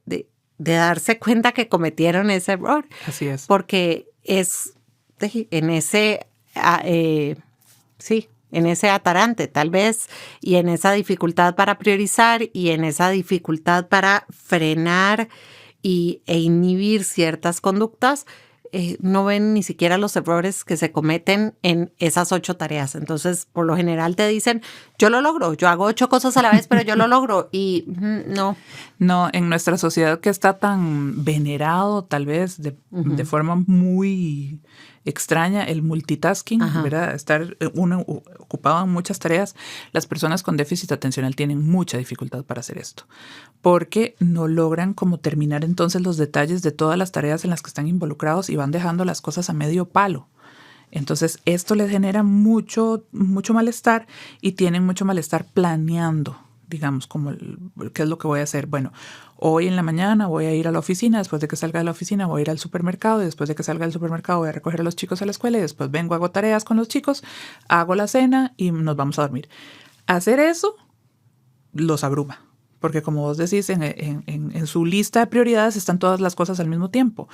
darse cuenta que cometieron ese error. Así es. Porque es en ese, en ese atarante tal vez y en esa dificultad para priorizar y en esa dificultad para frenar e inhibir ciertas conductas, no ven ni siquiera los errores que se cometen en esas 8 tareas. Entonces, por lo general te dicen, yo lo logro, yo hago 8 cosas a la vez, pero yo lo logro. Y no. No, en nuestra sociedad que está tan venerado, tal vez, de forma muy extraña, el multitasking, ¿verdad? Estar uno ocupado en muchas tareas, las personas con déficit atencional tienen mucha dificultad para hacer esto, porque no logran como terminar entonces los detalles de todas las tareas en las que están involucrados y van dejando las cosas a medio palo. Entonces, esto les genera mucho malestar y tienen mucho malestar planeando, digamos, como qué es lo que voy a hacer. Bueno, hoy en la mañana voy a ir a la oficina, después de que salga de la oficina voy a ir al supermercado y después de que salga del supermercado voy a recoger a los chicos a la escuela y después vengo, hago tareas con los chicos, hago la cena y nos vamos a dormir. Hacer eso los abruma, porque como vos decís, en su lista de prioridades están todas las cosas al mismo tiempo.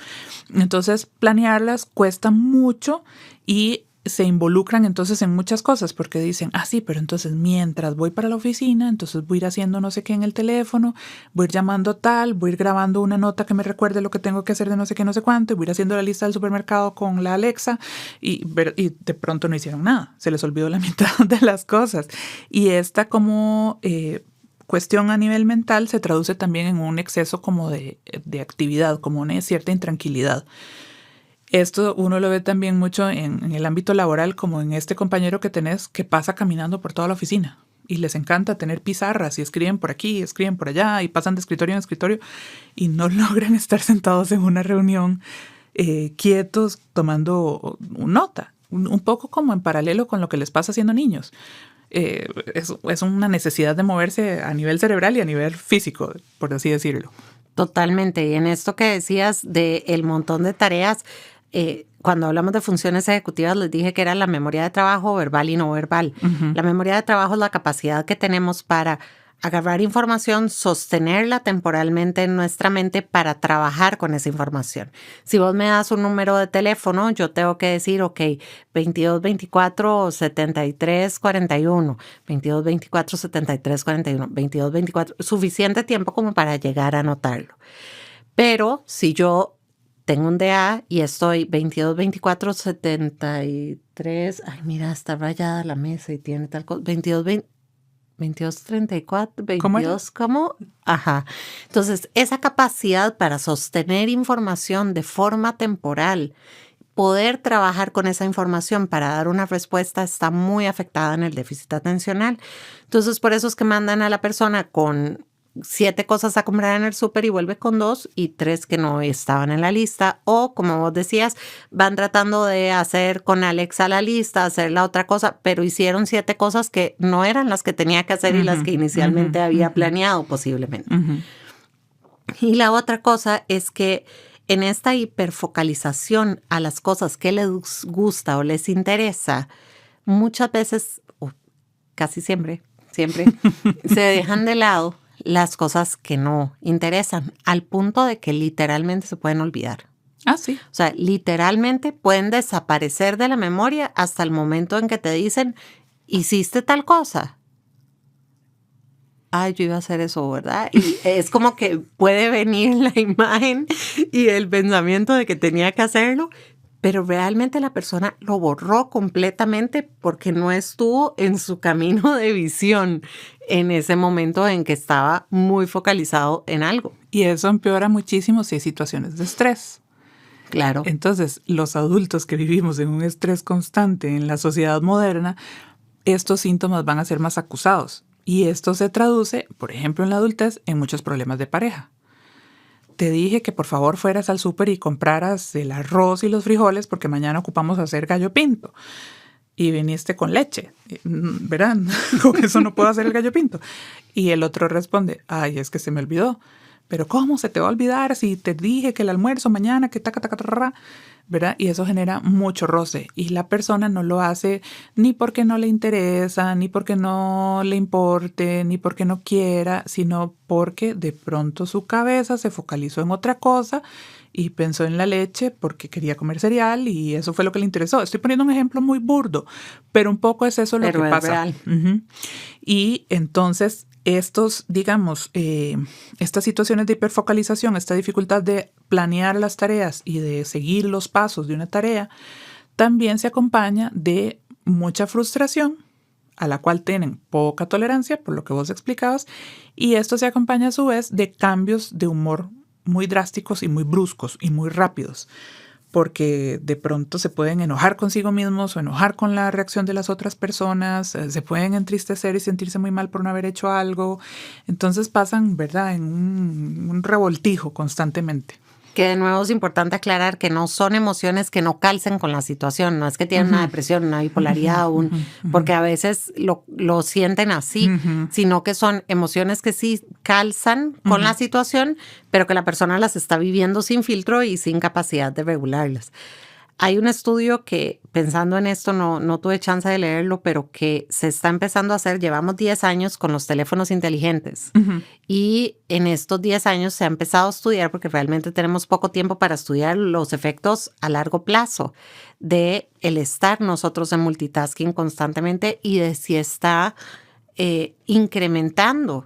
Entonces, planearlas cuesta mucho y se involucran entonces en muchas cosas porque dicen, sí, pero entonces mientras voy para la oficina, entonces voy a ir haciendo no sé qué en el teléfono, voy a ir llamando tal, voy a ir grabando una nota que me recuerde lo que tengo que hacer de no sé qué, no sé cuánto, y voy a ir haciendo la lista del supermercado con la Alexa y de pronto no hicieron nada, se les olvidó la mitad de las cosas. Y esta como cuestión a nivel mental se traduce también en un exceso como de actividad, como una cierta intranquilidad. Esto uno lo ve también mucho en el ámbito laboral, como en este compañero que tenés que pasa caminando por toda la oficina y les encanta tener pizarras y escriben por aquí, escriben por allá y pasan de escritorio en escritorio y no logran estar sentados en una reunión quietos tomando nota, un poco como en paralelo con lo que les pasa siendo niños. Es una necesidad de moverse a nivel cerebral y a nivel físico, por así decirlo. Totalmente. Y en esto que decías del montón de tareas, cuando hablamos de funciones ejecutivas les dije que era la memoria de trabajo verbal y no verbal. La memoria de trabajo es la capacidad que tenemos para agarrar información, sostenerla temporalmente en nuestra mente para trabajar con esa información. Si vos me das un número de teléfono, yo tengo que decir, ok, 22 24 73 41, 22 24 73 41, 22 24, suficiente tiempo como para llegar a anotarlo. Pero si yo tengo un DA y estoy 22 24 73, ay mira, está rayada la mesa y tiene tal cosa, 22 34, 22, ¿cómo? Ajá. Entonces, esa capacidad para sostener información de forma temporal, poder trabajar con esa información para dar una respuesta está muy afectada en el déficit atencional. Entonces, por eso es que mandan a la persona con 7 cosas a comprar en el súper y vuelve con 2 y 3 que no estaban en la lista. O, como vos decías, van tratando de hacer con Alexa la lista, hacer la otra cosa, pero hicieron 7 cosas que no eran las que tenía que hacer y las que inicialmente había planeado posiblemente. Y la otra cosa es que en esta hiperfocalización a las cosas que les gusta o les interesa, muchas veces, o casi siempre, se dejan de lado las cosas que no interesan, al punto de que literalmente se pueden olvidar. Ah, sí. O sea, literalmente pueden desaparecer de la memoria hasta el momento en que te dicen, hiciste tal cosa. Ay, yo iba a hacer eso, ¿verdad? Y es como que puede venir la imagen y el pensamiento de que tenía que hacerlo, pero realmente la persona lo borró completamente porque no estuvo en su camino de visión en ese momento en que estaba muy focalizado en algo. Y eso empeora muchísimo si hay situaciones de estrés. Claro. Entonces, los adultos que vivimos en un estrés constante en la sociedad moderna, estos síntomas van a ser más acusados. Y esto se traduce, por ejemplo, en la adultez, en muchos problemas de pareja. Te dije que por favor fueras al súper y compraras el arroz y los frijoles porque mañana ocupamos hacer gallo pinto. Y viniste con leche, ¿verdad? Con eso no puedo hacer el gallo pinto. Y el otro responde, ay, es que se me olvidó. Pero ¿cómo se te va a olvidar si te dije que el almuerzo mañana, que taca, taca, taca, ¿verdad? Y eso genera mucho roce. Y la persona no lo hace ni porque no le interesa, ni porque no le importe, ni porque no quiera, sino porque de pronto su cabeza se focalizó en otra cosa y pensó en la leche porque quería comer cereal y eso fue lo que le interesó. Estoy poniendo un ejemplo muy burdo, pero un poco es eso lo que pasa. Real. Uh-huh. Y entonces estos, digamos, estas situaciones de hiperfocalización, esta dificultad de planear las tareas y de seguir los pasos de una tarea, también se acompaña de mucha frustración, a la cual tienen poca tolerancia, por lo que vos explicabas, y esto se acompaña a su vez de cambios de humor muy drásticos y muy bruscos y muy rápidos, porque de pronto se pueden enojar consigo mismos o enojar con la reacción de las otras personas, se pueden entristecer y sentirse muy mal por no haber hecho algo. Entonces pasan, ¿verdad?, en un revoltijo constantemente. Que de nuevo es importante aclarar que no son emociones que no calcen con la situación, no es que tienen una depresión, una bipolaridad, porque a veces lo sienten así, sino que son emociones que sí calzan con la situación, pero que la persona las está viviendo sin filtro y sin capacidad de regularlas. Hay un estudio que, pensando en esto, no tuve chance de leerlo, pero que se está empezando a hacer. Llevamos 10 años con los teléfonos inteligentes y en estos 10 años se ha empezado a estudiar, porque realmente tenemos poco tiempo para estudiar los efectos a largo plazo de el estar nosotros en multitasking constantemente y de si está incrementando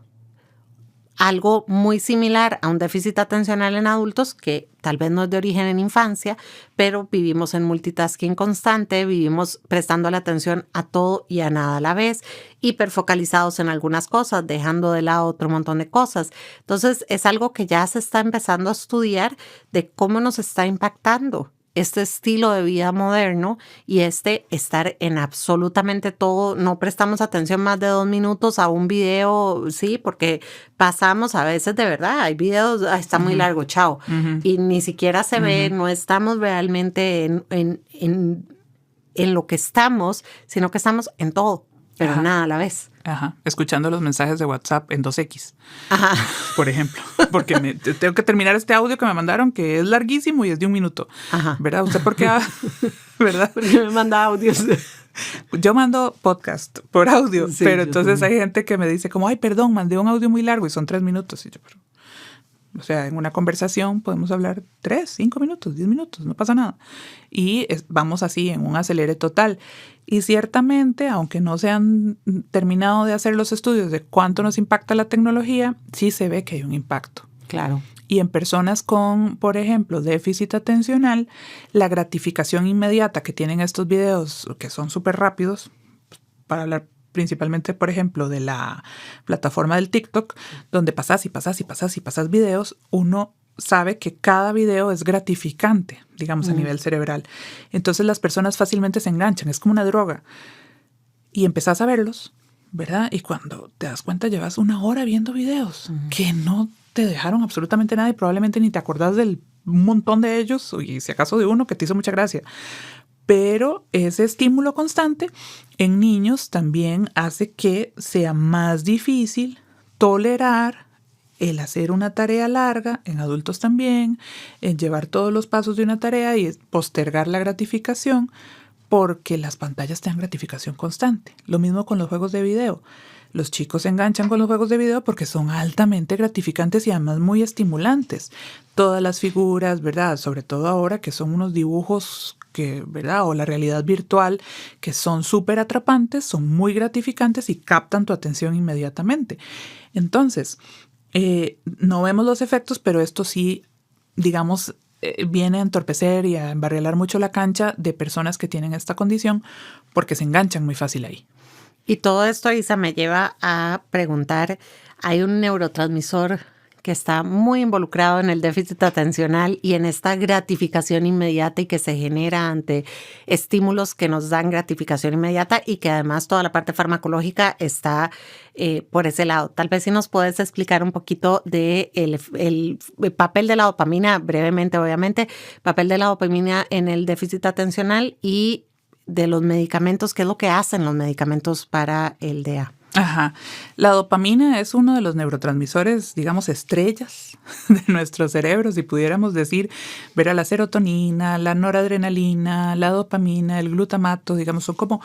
algo muy similar a un déficit atencional en adultos que tal vez no es de origen en infancia, pero vivimos en multitasking constante, vivimos prestando la atención a todo y a nada a la vez, hiperfocalizados en algunas cosas, dejando de lado otro montón de cosas. Entonces es algo que ya se está empezando a estudiar de cómo nos está impactando este estilo de vida moderno y estar en absolutamente todo. No prestamos atención más de 2 minutos a un video, sí, porque pasamos a veces de verdad, hay videos, está muy largo, chao, y ni siquiera se ve, no estamos realmente en lo que estamos, sino que estamos en todo, pero nada a la vez. Ajá, escuchando los mensajes de WhatsApp en 2X, Ajá, por ejemplo, porque tengo que terminar este audio que me mandaron, que es larguísimo y es de 1 minuto. Ajá. ¿Verdad? ¿Usted por qué? ¿Verdad? Porque me manda audios. Yo mando podcast por audio, Sí, pero entonces también. hay gente que me dice como, ay, perdón, mandé un audio muy largo y son 3 minutos. Y yo, pero, o sea, en una conversación podemos hablar 3, 5 minutos, 10 minutos, no pasa nada. Y vamos así en un acelere total. Y ciertamente, aunque no se han terminado de hacer los estudios de cuánto nos impacta la tecnología, sí se ve que hay un impacto. Claro. Y en personas con, por ejemplo, déficit atencional, la gratificación inmediata que tienen estos videos, que son súper rápidos, para hablar principalmente, por ejemplo, de la plataforma del TikTok, donde pasas y pasas y pasas y pasas videos, uno sabe que cada video es gratificante, digamos, a nivel cerebral. Entonces las personas fácilmente se enganchan, es como una droga. Y empezás a verlos, ¿verdad? Y cuando te das cuenta llevas 1 hora viendo videos que no te dejaron absolutamente nada y probablemente ni te acordás del montón de ellos, y si acaso de uno que te hizo mucha gracia. Pero ese estímulo constante en niños también hace que sea más difícil tolerar el hacer una tarea larga, en adultos también, en llevar todos los pasos de una tarea y postergar la gratificación, porque las pantallas te dan gratificación constante. Lo mismo con los juegos de video. Los chicos se enganchan con los juegos de video porque son altamente gratificantes y además muy estimulantes. Todas las figuras, ¿verdad? Sobre todo ahora que son unos dibujos que, ¿verdad? O la realidad virtual, que son súper atrapantes, son muy gratificantes y captan tu atención inmediatamente. Entonces, no vemos los efectos, pero esto sí, digamos, viene a entorpecer y a embarrielar mucho la cancha de personas que tienen esta condición porque se enganchan muy fácil ahí. Y todo esto, Isa, me lleva a preguntar, hay un neurotransmisor que está muy involucrado en el déficit atencional y en esta gratificación inmediata y que se genera ante estímulos que nos dan gratificación inmediata y que además toda la parte farmacológica está por ese lado. Tal vez si nos puedes explicar un poquito de el papel de la dopamina, brevemente obviamente, papel de la dopamina en el déficit atencional y de los medicamentos, qué es lo que hacen los medicamentos para el DA. Ajá. La dopamina es uno de los neurotransmisores, digamos, estrellas de nuestro cerebro, si pudiéramos decir, ver a la serotonina, la noradrenalina, la dopamina, el glutamato, digamos, son como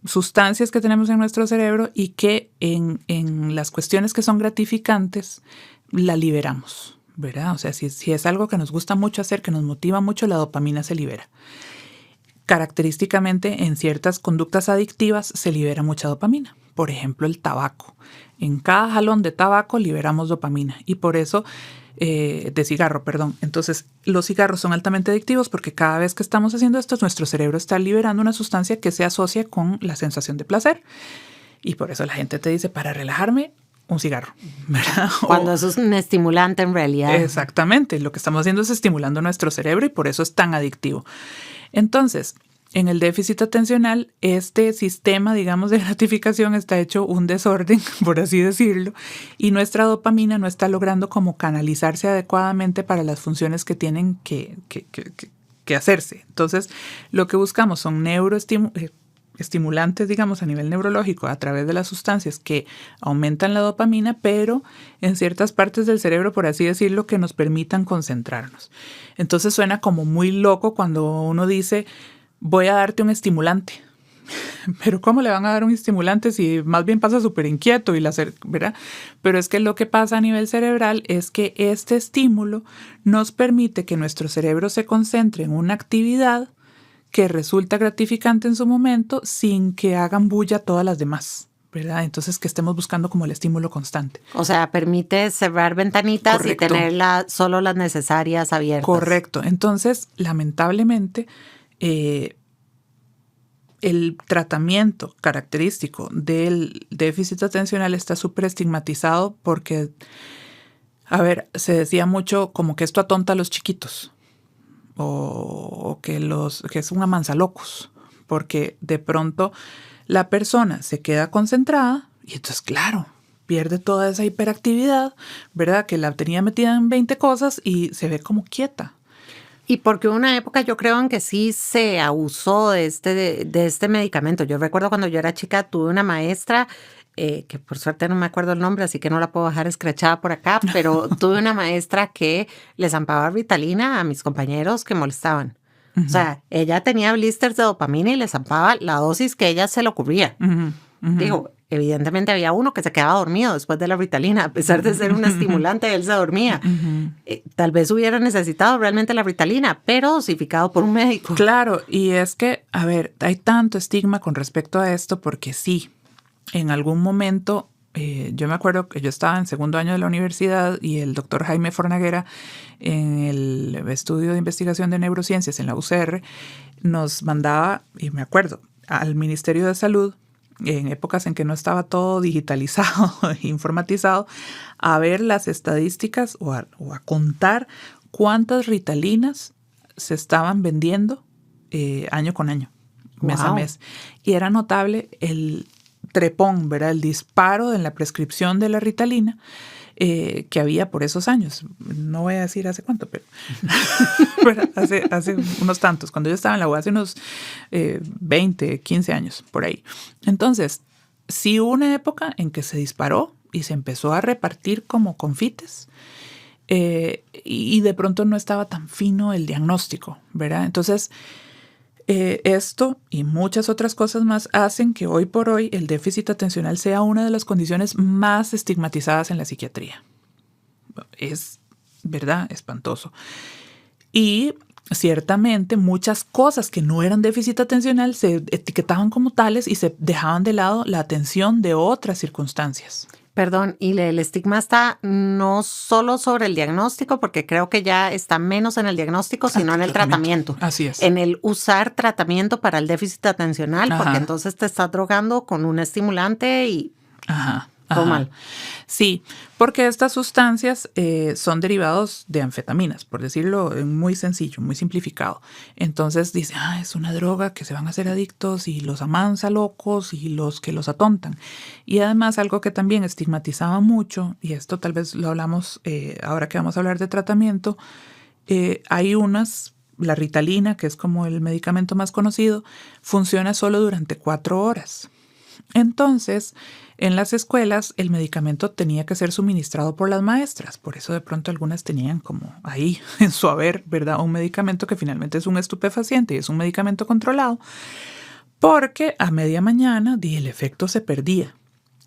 sustancias que tenemos en nuestro cerebro y que en las cuestiones que son gratificantes la liberamos, ¿verdad? O sea, si es algo que nos gusta mucho hacer, que nos motiva mucho, la dopamina se libera. Característicamente, en ciertas conductas adictivas se libera mucha dopamina. Por ejemplo, el tabaco. En cada jalón de tabaco liberamos dopamina y por eso, de cigarro, perdón. Entonces, los cigarros son altamente adictivos porque cada vez que estamos haciendo esto, nuestro cerebro está liberando una sustancia que se asocia con la sensación de placer. Y por eso la gente te dice, para relajarme, un cigarro, ¿verdad? Cuando eso es un estimulante en realidad. Exactamente. Lo que estamos haciendo es estimulando nuestro cerebro y por eso es tan adictivo. Entonces, en el déficit atencional, este sistema, digamos, de gratificación está hecho un desorden, por así decirlo, y nuestra dopamina no está logrando como canalizarse adecuadamente para las funciones que tienen que hacerse. Entonces, lo que buscamos son estimulantes, digamos, a nivel neurológico a través de las sustancias que aumentan la dopamina, pero en ciertas partes del cerebro, por así decirlo, que nos permitan concentrarnos. Entonces suena como muy loco cuando uno dice, voy a darte un estimulante. Pero ¿cómo le van a dar un estimulante si más bien pasa súper inquieto ¿verdad? Pero es que lo que pasa a nivel cerebral es que este estímulo nos permite que nuestro cerebro se concentre en una actividad que resulta gratificante en su momento sin que hagan bulla todas las demás, ¿verdad? Entonces que estemos buscando como el estímulo constante. O sea, permite cerrar ventanitas. Correcto. Y tener solo las necesarias abiertas. Correcto. Entonces, lamentablemente, el tratamiento característico del déficit atencional está súper estigmatizado porque, a ver, se decía mucho como que esto atonta a los chiquitos. O que es un amansalocos, porque de pronto la persona se queda concentrada y entonces, claro, pierde toda esa hiperactividad, ¿verdad? Que la tenía metida en 20 cosas y se ve como quieta. Y porque hubo una época, yo creo, en que sí se abusó de este medicamento. Yo recuerdo cuando yo era chica, tuve una maestra, que por suerte no me acuerdo el nombre, así que no la puedo dejar escrachada por acá, pero tuve una maestra que le zampaba Ritalina a mis compañeros que molestaban. Uh-huh. O sea, ella tenía blisters de dopamina y le zampaba la dosis que ella se le ocurría. Uh-huh. Uh-huh. Digo, evidentemente había uno que se quedaba dormido después de la Ritalina, a pesar de ser un estimulante, él se dormía. Uh-huh. Tal vez hubiera necesitado realmente la Ritalina, pero dosificado por un médico. Claro, y es que, a ver, hay tanto estigma con respecto a esto porque sí, en algún momento, yo me acuerdo que yo estaba en segundo año de la universidad y el doctor Jaime Fornaguera, en el estudio de investigación de neurociencias en la UCR, nos mandaba, y me acuerdo, al Ministerio de Salud, en épocas en que no estaba todo digitalizado e informatizado, a ver las estadísticas o a contar cuántas Ritalinas se estaban vendiendo año con año, mes a mes. Y era notable el trepón, ¿verdad? El disparo en la prescripción de la Ritalina que había por esos años. No voy a decir hace cuánto, pero hace unos tantos. Cuando yo estaba en la U, hace unos 20, 15 años, por ahí. Entonces, sí hubo una época en que se disparó y se empezó a repartir como confites. Y de pronto no estaba tan fino el diagnóstico, ¿verdad? Entonces, esto y muchas otras cosas más hacen que hoy por hoy el déficit atencional sea una de las condiciones más estigmatizadas en la psiquiatría. Es, ¿verdad?, espantoso. Y ciertamente muchas cosas que no eran déficit atencional se etiquetaban como tales y se dejaban de lado la atención de otras circunstancias. Perdón, y el estigma está no solo sobre el diagnóstico, porque creo que ya está menos en el diagnóstico, sino en el tratamiento. Así es. En el usar tratamiento para el déficit atencional, Ajá. porque entonces te estás drogando con un estimulante y Ajá. todo mal. Sí, porque estas sustancias son derivados de anfetaminas, por decirlo muy sencillo, muy simplificado. Entonces dice, es una droga que se van a hacer adictos y los amansa locos y los que los atontan. Y además algo que también estigmatizaba mucho, y esto tal vez lo hablamos ahora que vamos a hablar de tratamiento, hay la Ritalina, que es como el medicamento más conocido, funciona solo durante 4 horas. Entonces, en las escuelas el medicamento tenía que ser suministrado por las maestras, por eso de pronto algunas tenían como ahí en su haber, ¿verdad?, un medicamento que finalmente es un estupefaciente y es un medicamento controlado, porque a media mañana el efecto se perdía.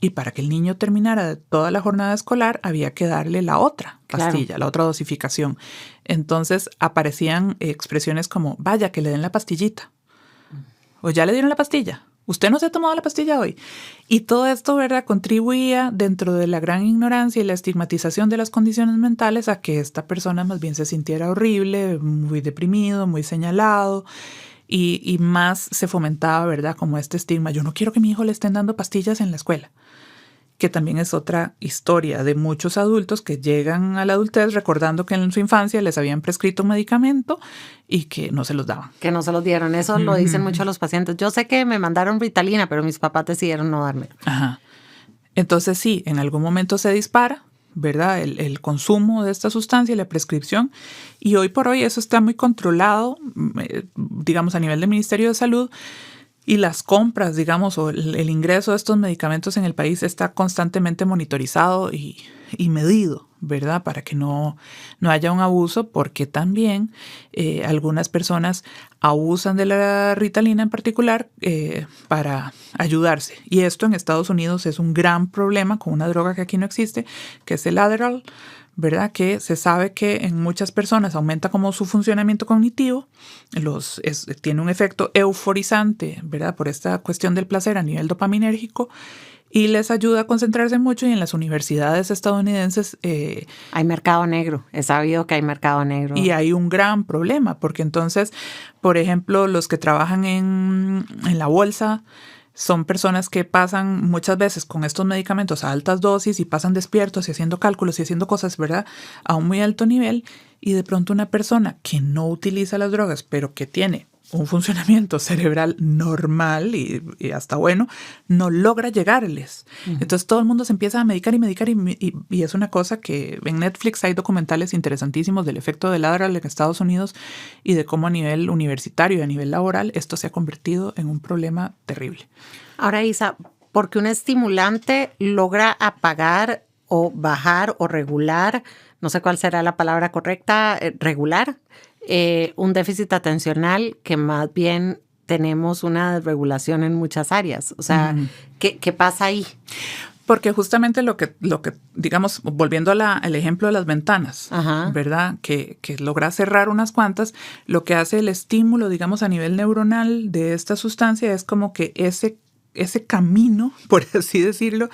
Y para que el niño terminara toda la jornada escolar había que darle la otra pastilla, claro, la otra dosificación. Entonces aparecían expresiones como, vaya, que le den la pastillita. O ya le dieron la pastilla. Usted no se ha tomado la pastilla hoy. Y todo esto, ¿verdad?, contribuía dentro de la gran ignorancia y la estigmatización de las condiciones mentales a que esta persona más bien se sintiera horrible, muy deprimido, muy señalado. Y más se fomentaba, ¿verdad?, como este estigma. Yo no quiero que mi hijo le estén dando pastillas en la escuela. Que también es otra historia de muchos adultos que llegan a la adultez recordando que en su infancia les habían prescrito un medicamento y que no se los daban. Que no se los dieron. Eso lo dicen mucho los pacientes. Yo sé que me mandaron Ritalina, pero mis papás decidieron no darme. Ajá. Entonces sí, en algún momento se dispara, ¿verdad?, el consumo de esta sustancia y la prescripción. Y hoy por hoy eso está muy controlado, digamos, a nivel del Ministerio de Salud. Y las compras, digamos, o el ingreso de estos medicamentos en el país está constantemente monitorizado y medido, ¿verdad?, para que no haya un abuso, porque también algunas personas abusan de la Ritalina en particular para ayudarse. Y esto en Estados Unidos es un gran problema con una droga que aquí no existe, que es el Adderall, ¿verdad?, que se sabe que en muchas personas aumenta como su funcionamiento cognitivo, tiene un efecto euforizante, ¿verdad?, por esta cuestión del placer a nivel dopaminérgico, y les ayuda a concentrarse mucho. Y en las universidades estadounidenses hay mercado negro, he sabido que hay mercado negro. Y hay un gran problema, porque entonces, por ejemplo, los que trabajan en la bolsa, son personas que pasan muchas veces con estos medicamentos a altas dosis y pasan despiertos y haciendo cálculos y haciendo cosas, ¿verdad?, a un muy alto nivel. Y de pronto una persona que no utiliza las drogas, pero que tiene un funcionamiento cerebral normal y hasta bueno, no logra llegarles. Uh-huh. Entonces todo el mundo se empieza a medicar y es una cosa que en Netflix hay documentales interesantísimos del efecto del Adderall en Estados Unidos y de cómo a nivel universitario y a nivel laboral esto se ha convertido en un problema terrible. Ahora, Isa, ¿por qué un estimulante logra apagar o bajar o regular, no sé cuál será la palabra correcta, regular, un déficit atencional que más bien tenemos una desregulación en muchas áreas? O sea, ¿qué pasa ahí? Porque justamente lo que digamos, volviendo al ejemplo de las ventanas, ajá, ¿verdad?, que logra cerrar unas cuantas, lo que hace el estímulo, digamos, a nivel neuronal de esta sustancia es como que ese camino, por así decirlo,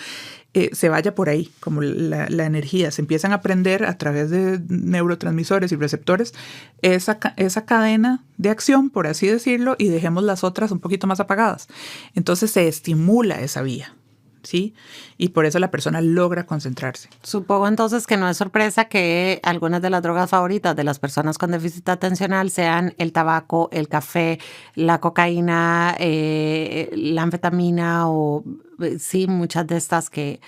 se vaya por ahí, como la energía. Se empiezan a prender a través de neurotransmisores y receptores esa cadena de acción, por así decirlo, y dejemos las otras un poquito más apagadas. Entonces se estimula esa vía, ¿sí? Y por eso la persona logra concentrarse. Supongo entonces que no es sorpresa que algunas de las drogas favoritas de las personas con déficit atencional sean el tabaco, el café, la cocaína, la anfetamina o sí, muchas de estas que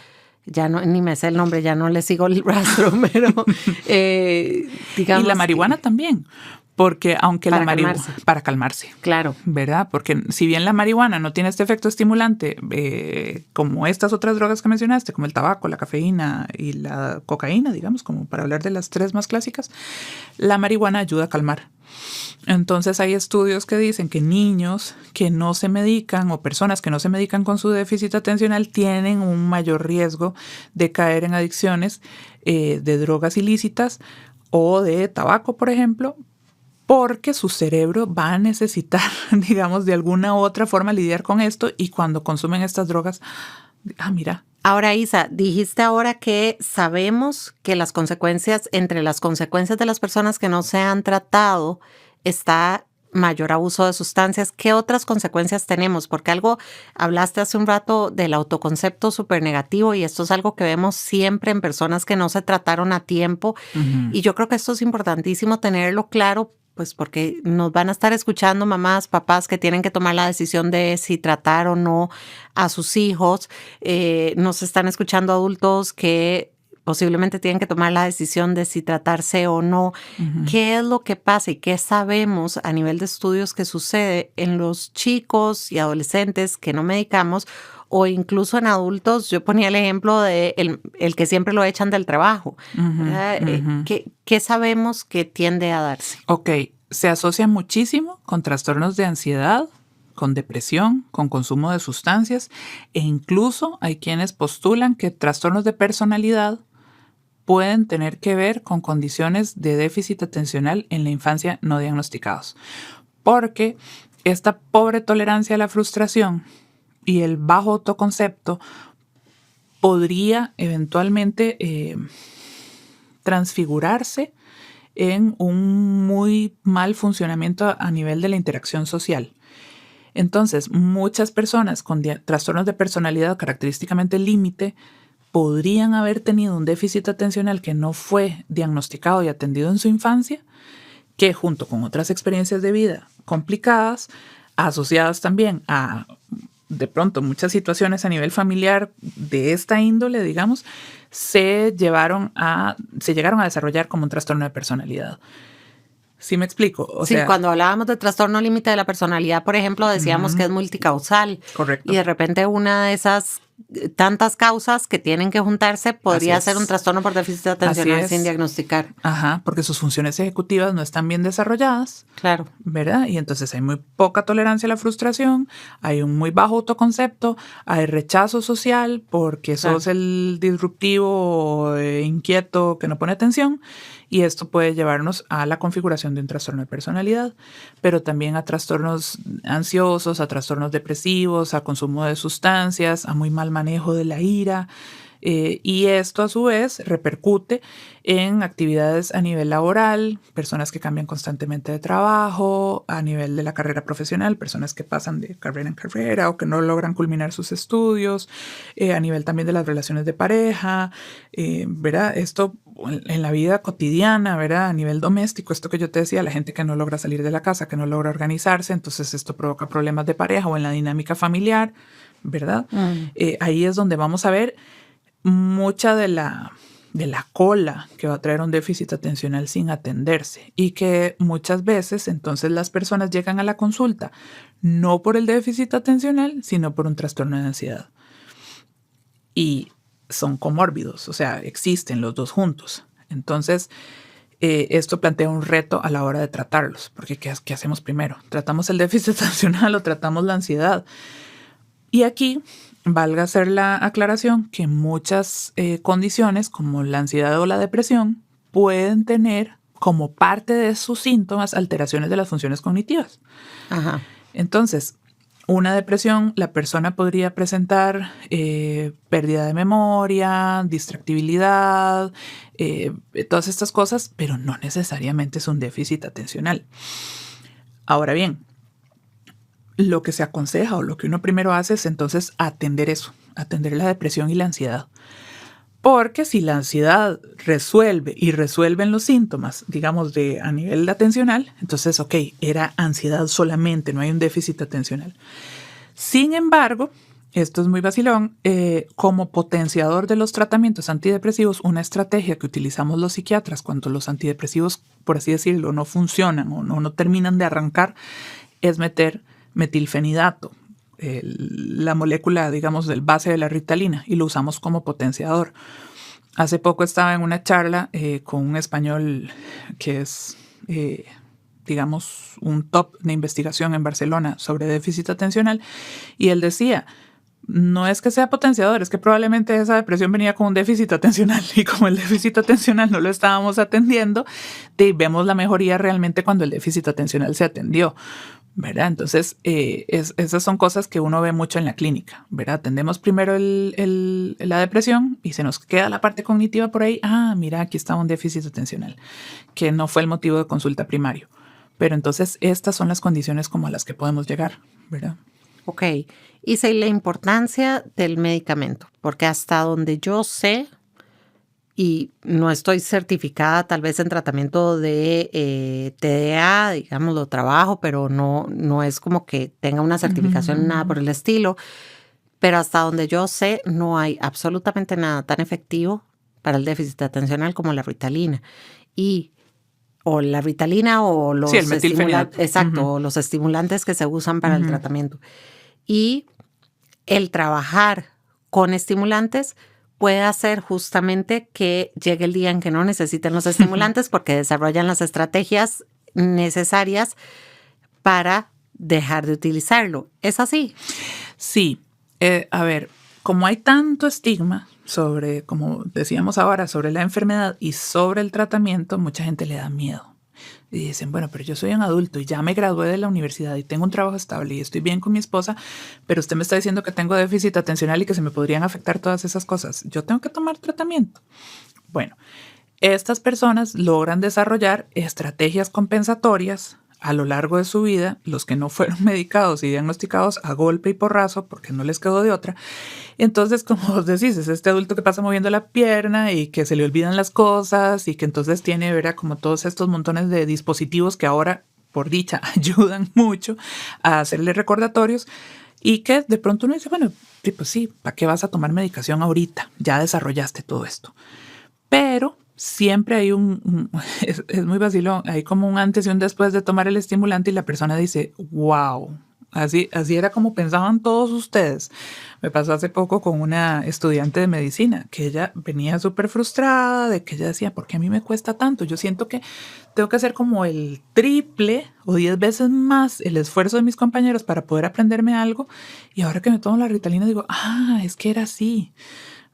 ya no, ni me sé el nombre, ya no le sigo el rastro, pero digamos. Y la marihuana también. Porque aunque Para la marihuana... calmarse. Para calmarse. Claro. ¿Verdad? Porque si bien la marihuana no tiene este efecto estimulante como estas otras drogas que mencionaste, como el tabaco, la cafeína y la cocaína, digamos, como para hablar de las tres más clásicas, la marihuana ayuda a calmar. Entonces hay estudios que dicen que niños que no se medican o personas que no se medican con su déficit atencional tienen un mayor riesgo de caer en adicciones de drogas ilícitas o de tabaco, por ejemplo, porque su cerebro va a necesitar, digamos, de alguna u otra forma lidiar con esto y cuando consumen estas drogas, mira. Ahora, Isa, dijiste ahora que sabemos que entre las consecuencias de las personas que no se han tratado está mayor abuso de sustancias. ¿Qué otras consecuencias tenemos? Porque hablaste hace un rato del autoconcepto súper negativo y esto es algo que vemos siempre en personas que no se trataron a tiempo. Uh-huh. Y yo creo que esto es importantísimo tenerlo claro, pues porque nos van a estar escuchando mamás, papás que tienen que tomar la decisión de si tratar o no a sus hijos. Nos están escuchando adultos que posiblemente tienen que tomar la decisión de si tratarse o no. Uh-huh. ¿Qué es lo que pasa y qué sabemos a nivel de estudios que sucede en los chicos y adolescentes que no medicamos o incluso en adultos? Yo ponía el ejemplo de el que siempre lo echan del trabajo. Uh-huh. ¿Qué sabemos que tiende a darse? Ok, se asocia muchísimo con trastornos de ansiedad, con depresión, con consumo de sustancias e incluso hay quienes postulan que trastornos de personalidad pueden tener que ver con condiciones de déficit atencional en la infancia no diagnosticados. Porque esta pobre tolerancia a la frustración y el bajo autoconcepto podría eventualmente transfigurarse en un muy mal funcionamiento a nivel de la interacción social. Entonces, muchas personas con trastornos de personalidad característicamente límite podrían haber tenido un déficit atencional que no fue diagnosticado y atendido en su infancia, que junto con otras experiencias de vida complicadas, asociadas también a, de pronto, muchas situaciones a nivel familiar de esta índole, digamos, se llegaron a desarrollar como un trastorno de personalidad. ¿Sí me explico? Cuando hablábamos de trastorno límite de la personalidad, por ejemplo, decíamos que es multicausal. Correcto. Y de repente una de esas tantas causas que tienen que juntarse podría ser un trastorno por déficit atencional sin diagnosticar. Ajá, porque sus funciones ejecutivas no están bien desarrolladas. Claro. ¿Verdad? Y entonces hay muy poca tolerancia a la frustración, hay un muy bajo autoconcepto, hay rechazo social porque sos el disruptivo, inquieto, que no pone atención. Y esto puede llevarnos a la configuración de un trastorno de personalidad, pero también a trastornos ansiosos, a trastornos depresivos, a consumo de sustancias, a muy mal manejo de la ira. Y esto a su vez repercute en actividades a nivel laboral, personas que cambian constantemente de trabajo, a nivel de la carrera profesional, personas que pasan de carrera en carrera o que no logran culminar sus estudios, a nivel también de las relaciones de pareja, ¿verdad? Esto en la vida cotidiana, ¿verdad? A nivel doméstico, esto que yo te decía, la gente que no logra salir de la casa, que no logra organizarse, entonces esto provoca problemas de pareja o en la dinámica familiar, ¿verdad? Ahí es donde vamos a ver mucha de la cola que va a traer un déficit atencional sin atenderse y que muchas veces entonces las personas llegan a la consulta no por el déficit atencional, sino por un trastorno de ansiedad. Y son comórbidos, o sea, existen los dos juntos. Entonces, esto plantea un reto a la hora de tratarlos, porque ¿qué hacemos primero? ¿Tratamos el déficit atencional o tratamos la ansiedad? Y aquí valga hacer la aclaración que muchas condiciones como la ansiedad o la depresión pueden tener como parte de sus síntomas alteraciones de las funciones cognitivas. Ajá. Entonces, una depresión, la persona podría presentar pérdida de memoria, distractibilidad, todas estas cosas, pero no necesariamente es un déficit atencional. Ahora bien, lo que se aconseja o lo que uno primero hace es entonces atender eso, atender la depresión y la ansiedad. Porque si la ansiedad resuelven los síntomas, digamos, a nivel atencional, entonces, ok, era ansiedad solamente, no hay un déficit atencional. Sin embargo, esto es muy vacilón, como potenciador de los tratamientos antidepresivos, una estrategia que utilizamos los psiquiatras cuando los antidepresivos, por así decirlo, no funcionan o no terminan de arrancar, es meter metilfenidato, la molécula, digamos, del base de la Ritalina, y lo usamos como potenciador. Hace poco estaba en una charla con un español que es, digamos, un top de investigación en Barcelona sobre déficit atencional, y él decía, no es que sea potenciador, es que probablemente esa depresión venía con un déficit atencional, y como el déficit atencional no lo estábamos atendiendo, vemos la mejoría realmente cuando el déficit atencional se atendió, ¿verdad? Entonces, esas son cosas que uno ve mucho en la clínica, ¿verdad? Atendemos primero la depresión y se nos queda la parte cognitiva por ahí. Ah, mira, aquí está un déficit atencional, que no fue el motivo de consulta primario. Pero entonces, estas son las condiciones como a las que podemos llegar, ¿verdad? Ok. Y sé la importancia del medicamento, porque hasta donde yo sé, y no estoy certificada tal vez en tratamiento de TDA, digamos, lo trabajo, pero no es como que tenga una certificación, nada por el estilo. Pero hasta donde yo sé, no hay absolutamente nada tan efectivo para el déficit atencional como la Ritalina. O la Ritalina o los el metilfenidato. Exacto, o los estimulantes que se usan para el tratamiento. Y el trabajar con estimulantes puede hacer justamente que llegue el día en que no necesiten los estimulantes porque desarrollan las estrategias necesarias para dejar de utilizarlo. ¿Es así? Sí. A ver, como hay tanto estigma sobre, como decíamos ahora, sobre la enfermedad y sobre el tratamiento, mucha gente le da miedo. Y dicen, bueno, pero yo soy un adulto y ya me gradué de la universidad y tengo un trabajo estable y estoy bien con mi esposa, pero usted me está diciendo que tengo déficit atencional y que se me podrían afectar todas esas cosas. ¿Yo tengo que tomar tratamiento? Bueno, estas personas logran desarrollar estrategias compensatorias a lo largo de su vida, los que no fueron medicados y diagnosticados a golpe y porrazo porque no les quedó de otra. Entonces, como vos decís, es este adulto que pasa moviendo la pierna y que se le olvidan las cosas y que entonces tiene, ¿verdad?, como todos estos montones de dispositivos que ahora, por dicha, ayudan mucho a hacerle recordatorios, y que de pronto uno dice, bueno, pues sí, ¿para qué vas a tomar medicación ahorita? Ya desarrollaste todo esto. Pero siempre hay es muy vacilón, hay como un antes y un después de tomar el estimulante y la persona dice, wow, así era como pensaban todos ustedes. Me pasó hace poco con una estudiante de medicina que ella venía súper frustrada de que ella decía, ¿por qué a mí me cuesta tanto? Yo siento que tengo que hacer como el triple o 10 veces más el esfuerzo de mis compañeros para poder aprenderme algo, y ahora que me tomo la Ritalina digo, es que era así,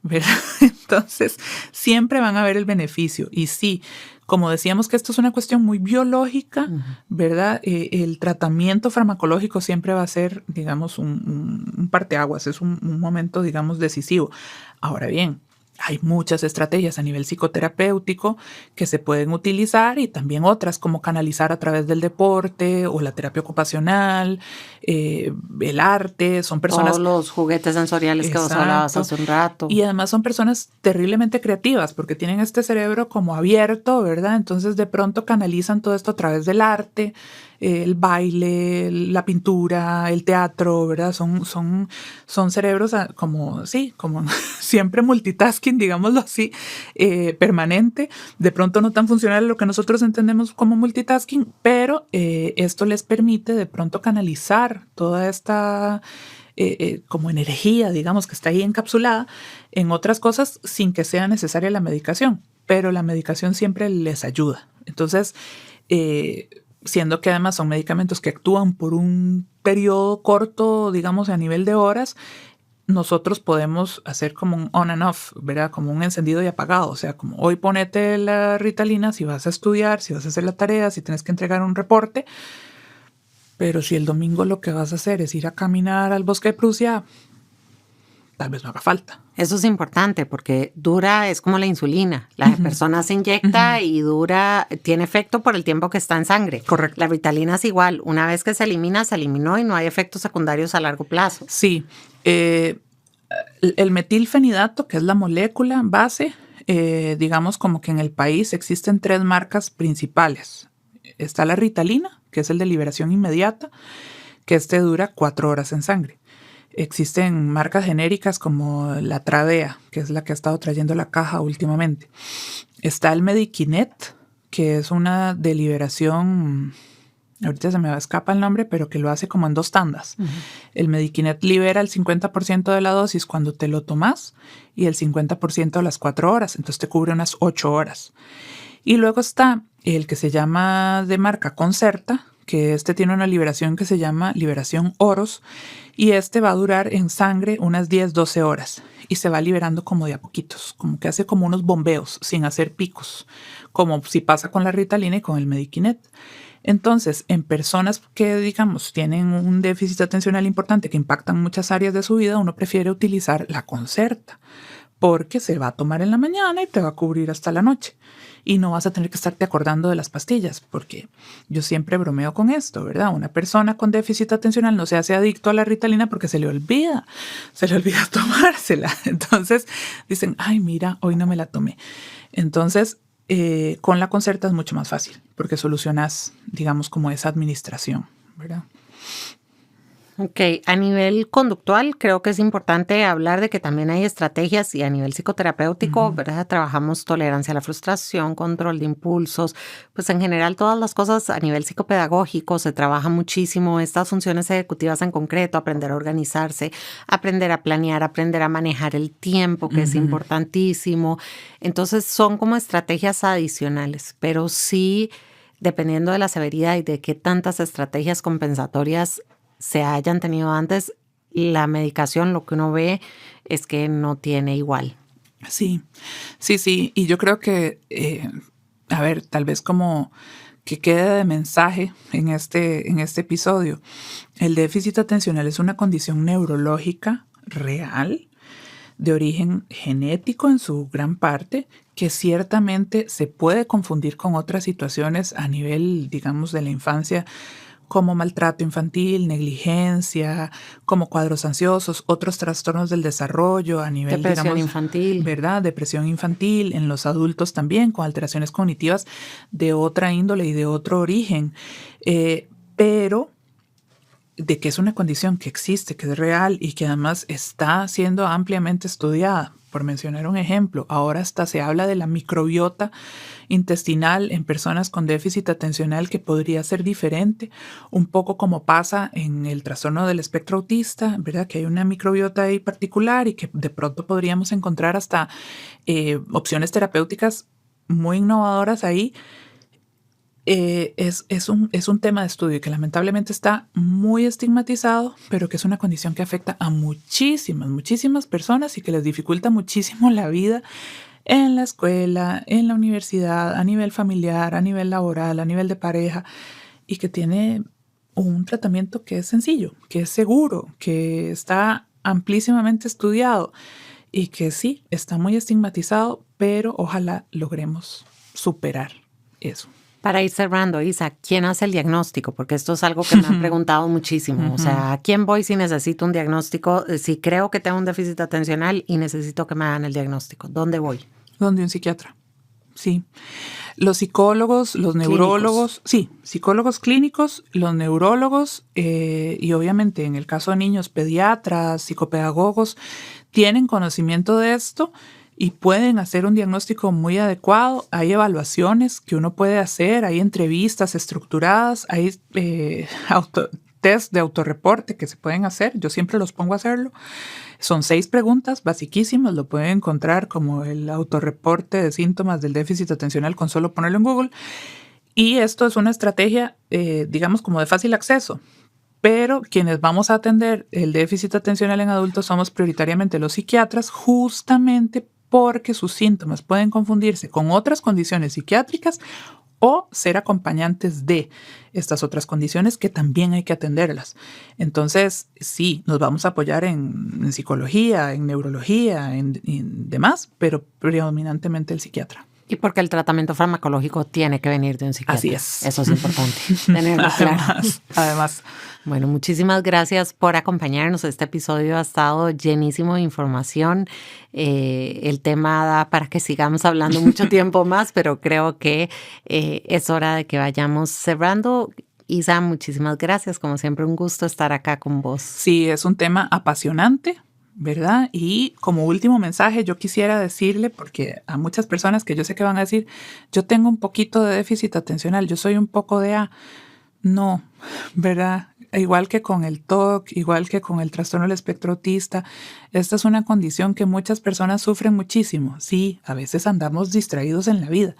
¿verdad? Entonces, siempre van a ver el beneficio. Y sí, como decíamos que esto es una cuestión muy biológica, ¿verdad? El tratamiento farmacológico siempre va a ser, digamos, un parteaguas, es un momento, digamos, decisivo. Ahora bien, hay muchas estrategias a nivel psicoterapéutico que se pueden utilizar, y también otras como canalizar a través del deporte o la terapia ocupacional, el arte. Son personas... Todos los juguetes sensoriales que vos hablabas hace un rato. Y además son personas terriblemente creativas porque tienen este cerebro como abierto, ¿verdad? Entonces de pronto canalizan todo esto a través del arte, el baile, la pintura, el teatro, ¿verdad? Son cerebros como siempre multitasking, digámoslo así, permanente. De pronto no tan funcional lo que nosotros entendemos como multitasking, pero esto les permite de pronto canalizar toda esta como energía, digamos, que está ahí encapsulada en otras cosas sin que sea necesaria la medicación, pero la medicación siempre les ayuda. Entonces, siendo que además son medicamentos que actúan por un periodo corto, digamos, a nivel de horas, nosotros podemos hacer como un on and off, ¿verdad? Como un encendido y apagado. O sea, como hoy ponete la Ritalina si vas a estudiar, si vas a hacer la tarea, si tienes que entregar un reporte. Pero si el domingo lo que vas a hacer es ir a caminar al bosque de Prusia, tal vez no haga falta. Eso es importante porque dura, es como la insulina. La persona se inyecta y tiene efecto por el tiempo que está en sangre. Correcto. La Ritalina es igual. Una vez que se elimina, se eliminó y no hay efectos secundarios a largo plazo. Sí. El metilfenidato, que es la molécula base, digamos como que en el país existen 3 marcas principales. Está la Ritalina, que es el de liberación inmediata, que dura 4 horas en sangre. Existen marcas genéricas como la Tradea, que es la que ha estado trayendo la caja últimamente. Está el Medikinet, que es una deliberación, ahorita se me escapa el nombre, pero que lo hace como en 2 tandas. Uh-huh. El Medikinet libera el 50% de la dosis cuando te lo tomas y el 50% a las 4 horas, entonces te cubre unas 8 horas. Y luego está el que se llama de marca Concerta, que tiene una liberación que se llama liberación Oros, y va a durar en sangre unas 10-12 horas y se va liberando como de a poquitos, como que hace como unos bombeos sin hacer picos, como si pasa con la Ritalina y con el Medikinet. Entonces, en personas que, digamos, tienen un déficit atencional importante que impactan muchas áreas de su vida, uno prefiere utilizar la Concerta, porque se va a tomar en la mañana y te va a cubrir hasta la noche. Y no vas a tener que estarte acordando de las pastillas, porque yo siempre bromeo con esto, ¿verdad? Una persona con déficit atencional no se hace adicto a la Ritalina porque se le olvida tomársela. Entonces dicen, ay, mira, hoy no me la tomé. Entonces, con la Concerta es mucho más fácil, porque solucionas, digamos, como esa administración, ¿verdad? Ok, a nivel conductual creo que es importante hablar de que también hay estrategias y a nivel psicoterapéutico, uh-huh, ¿verdad? Trabajamos tolerancia a la frustración, control de impulsos, pues en general todas las cosas a nivel psicopedagógico se trabaja muchísimo estas funciones ejecutivas en concreto, aprender a organizarse, aprender a planear, aprender a manejar el tiempo, que uh-huh, es importantísimo. Entonces son como estrategias adicionales, pero sí, dependiendo de la severidad y de qué tantas estrategias compensatorias se hayan tenido antes, la medicación, lo que uno ve es que no tiene igual. Sí. Y yo creo que, tal vez como que quede de mensaje en este episodio, el déficit atencional es una condición neurológica real, de origen genético en su gran parte, que ciertamente se puede confundir con otras situaciones a nivel, digamos, de la infancia, como maltrato infantil, negligencia, como cuadros ansiosos, otros trastornos del desarrollo a nivel, depresión infantil, ¿verdad? Depresión infantil, en los adultos también, con alteraciones cognitivas de otra índole y de otro origen. Pero de que es una condición que existe, que es real y que además está siendo ampliamente estudiada. Por mencionar un ejemplo, ahora hasta se habla de la microbiota intestinal en personas con déficit atencional que podría ser diferente, un poco como pasa en el trastorno del espectro autista, ¿verdad? Que hay una microbiota ahí particular y que de pronto podríamos encontrar hasta opciones terapéuticas muy innovadoras ahí. Es un tema de estudio que lamentablemente está muy estigmatizado, pero que es una condición que afecta a muchísimas personas y que les dificulta muchísimo la vida en la escuela, en la universidad, a nivel familiar, a nivel laboral, a nivel de pareja, y que tiene un tratamiento que es sencillo, que es seguro, que está amplísimamente estudiado y que sí, está muy estigmatizado, pero ojalá logremos superar eso. Para ir cerrando, Isa, ¿quién hace el diagnóstico? Porque esto es algo que me han preguntado muchísimo. Uh-huh. O sea, ¿a quién voy si necesito un diagnóstico? Si creo que tengo un déficit atencional y necesito que me hagan el diagnóstico, ¿dónde voy? Donde un psiquiatra, sí. Los psicólogos, los neurólogos, sí, psicólogos clínicos, los neurólogos y obviamente en el caso de niños, pediatras, psicopedagogos, tienen conocimiento de esto y pueden hacer un diagnóstico muy adecuado. Hay evaluaciones que uno puede hacer, hay entrevistas estructuradas, hay test de autorreporte que se pueden hacer. Yo siempre los pongo a hacerlo. Son 6 preguntas basiquísimas, lo pueden encontrar como el autorreporte de síntomas del déficit atencional con solo ponerlo en Google. Y esto es una estrategia, digamos, como de fácil acceso. Pero quienes vamos a atender el déficit atencional en adultos somos prioritariamente los psiquiatras, justamente porque sus síntomas pueden confundirse con otras condiciones psiquiátricas o ser acompañantes de estas otras condiciones que también hay que atenderlas. Entonces, sí, nos vamos a apoyar en psicología, en neurología, en demás, pero predominantemente el psiquiatra. Y porque el tratamiento farmacológico tiene que venir de un psiquiatra. Así es. Eso es importante, tenerlo claro. Además. Bueno, muchísimas gracias por acompañarnos. Este episodio ha estado llenísimo de información. El tema da para que sigamos hablando mucho tiempo más, pero creo que es hora de que vayamos cerrando. Isa, muchísimas gracias. Como siempre, un gusto estar acá con vos. Sí, es un tema apasionante, ¿verdad? Y como último mensaje, yo quisiera decirle, porque a muchas personas que yo sé que van a decir, yo tengo un poquito de déficit atencional, yo soy un poco de A. No, ¿verdad? Igual que con el TOC, igual que con el trastorno del espectro autista, esta es una condición que muchas personas sufren muchísimo. Sí, a veces andamos distraídos en la vida,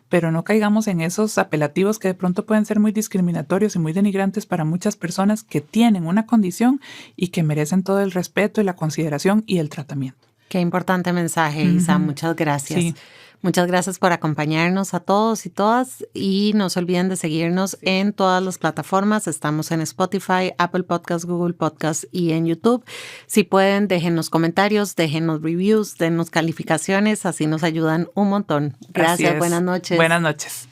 pero no caigamos en esos apelativos que de pronto pueden ser muy discriminatorios y muy denigrantes para muchas personas que tienen una condición y que merecen todo el respeto y la consideración y el tratamiento. Qué importante mensaje, Isa. Muchas gracias. Sí. Muchas gracias por acompañarnos a todos y todas y no se olviden de seguirnos en todas las plataformas. Estamos en Spotify, Apple Podcasts, Google Podcasts y en YouTube. Si pueden, déjenos comentarios, déjenos reviews, denos calificaciones, así nos ayudan un montón. Gracias, buenas noches. Buenas noches.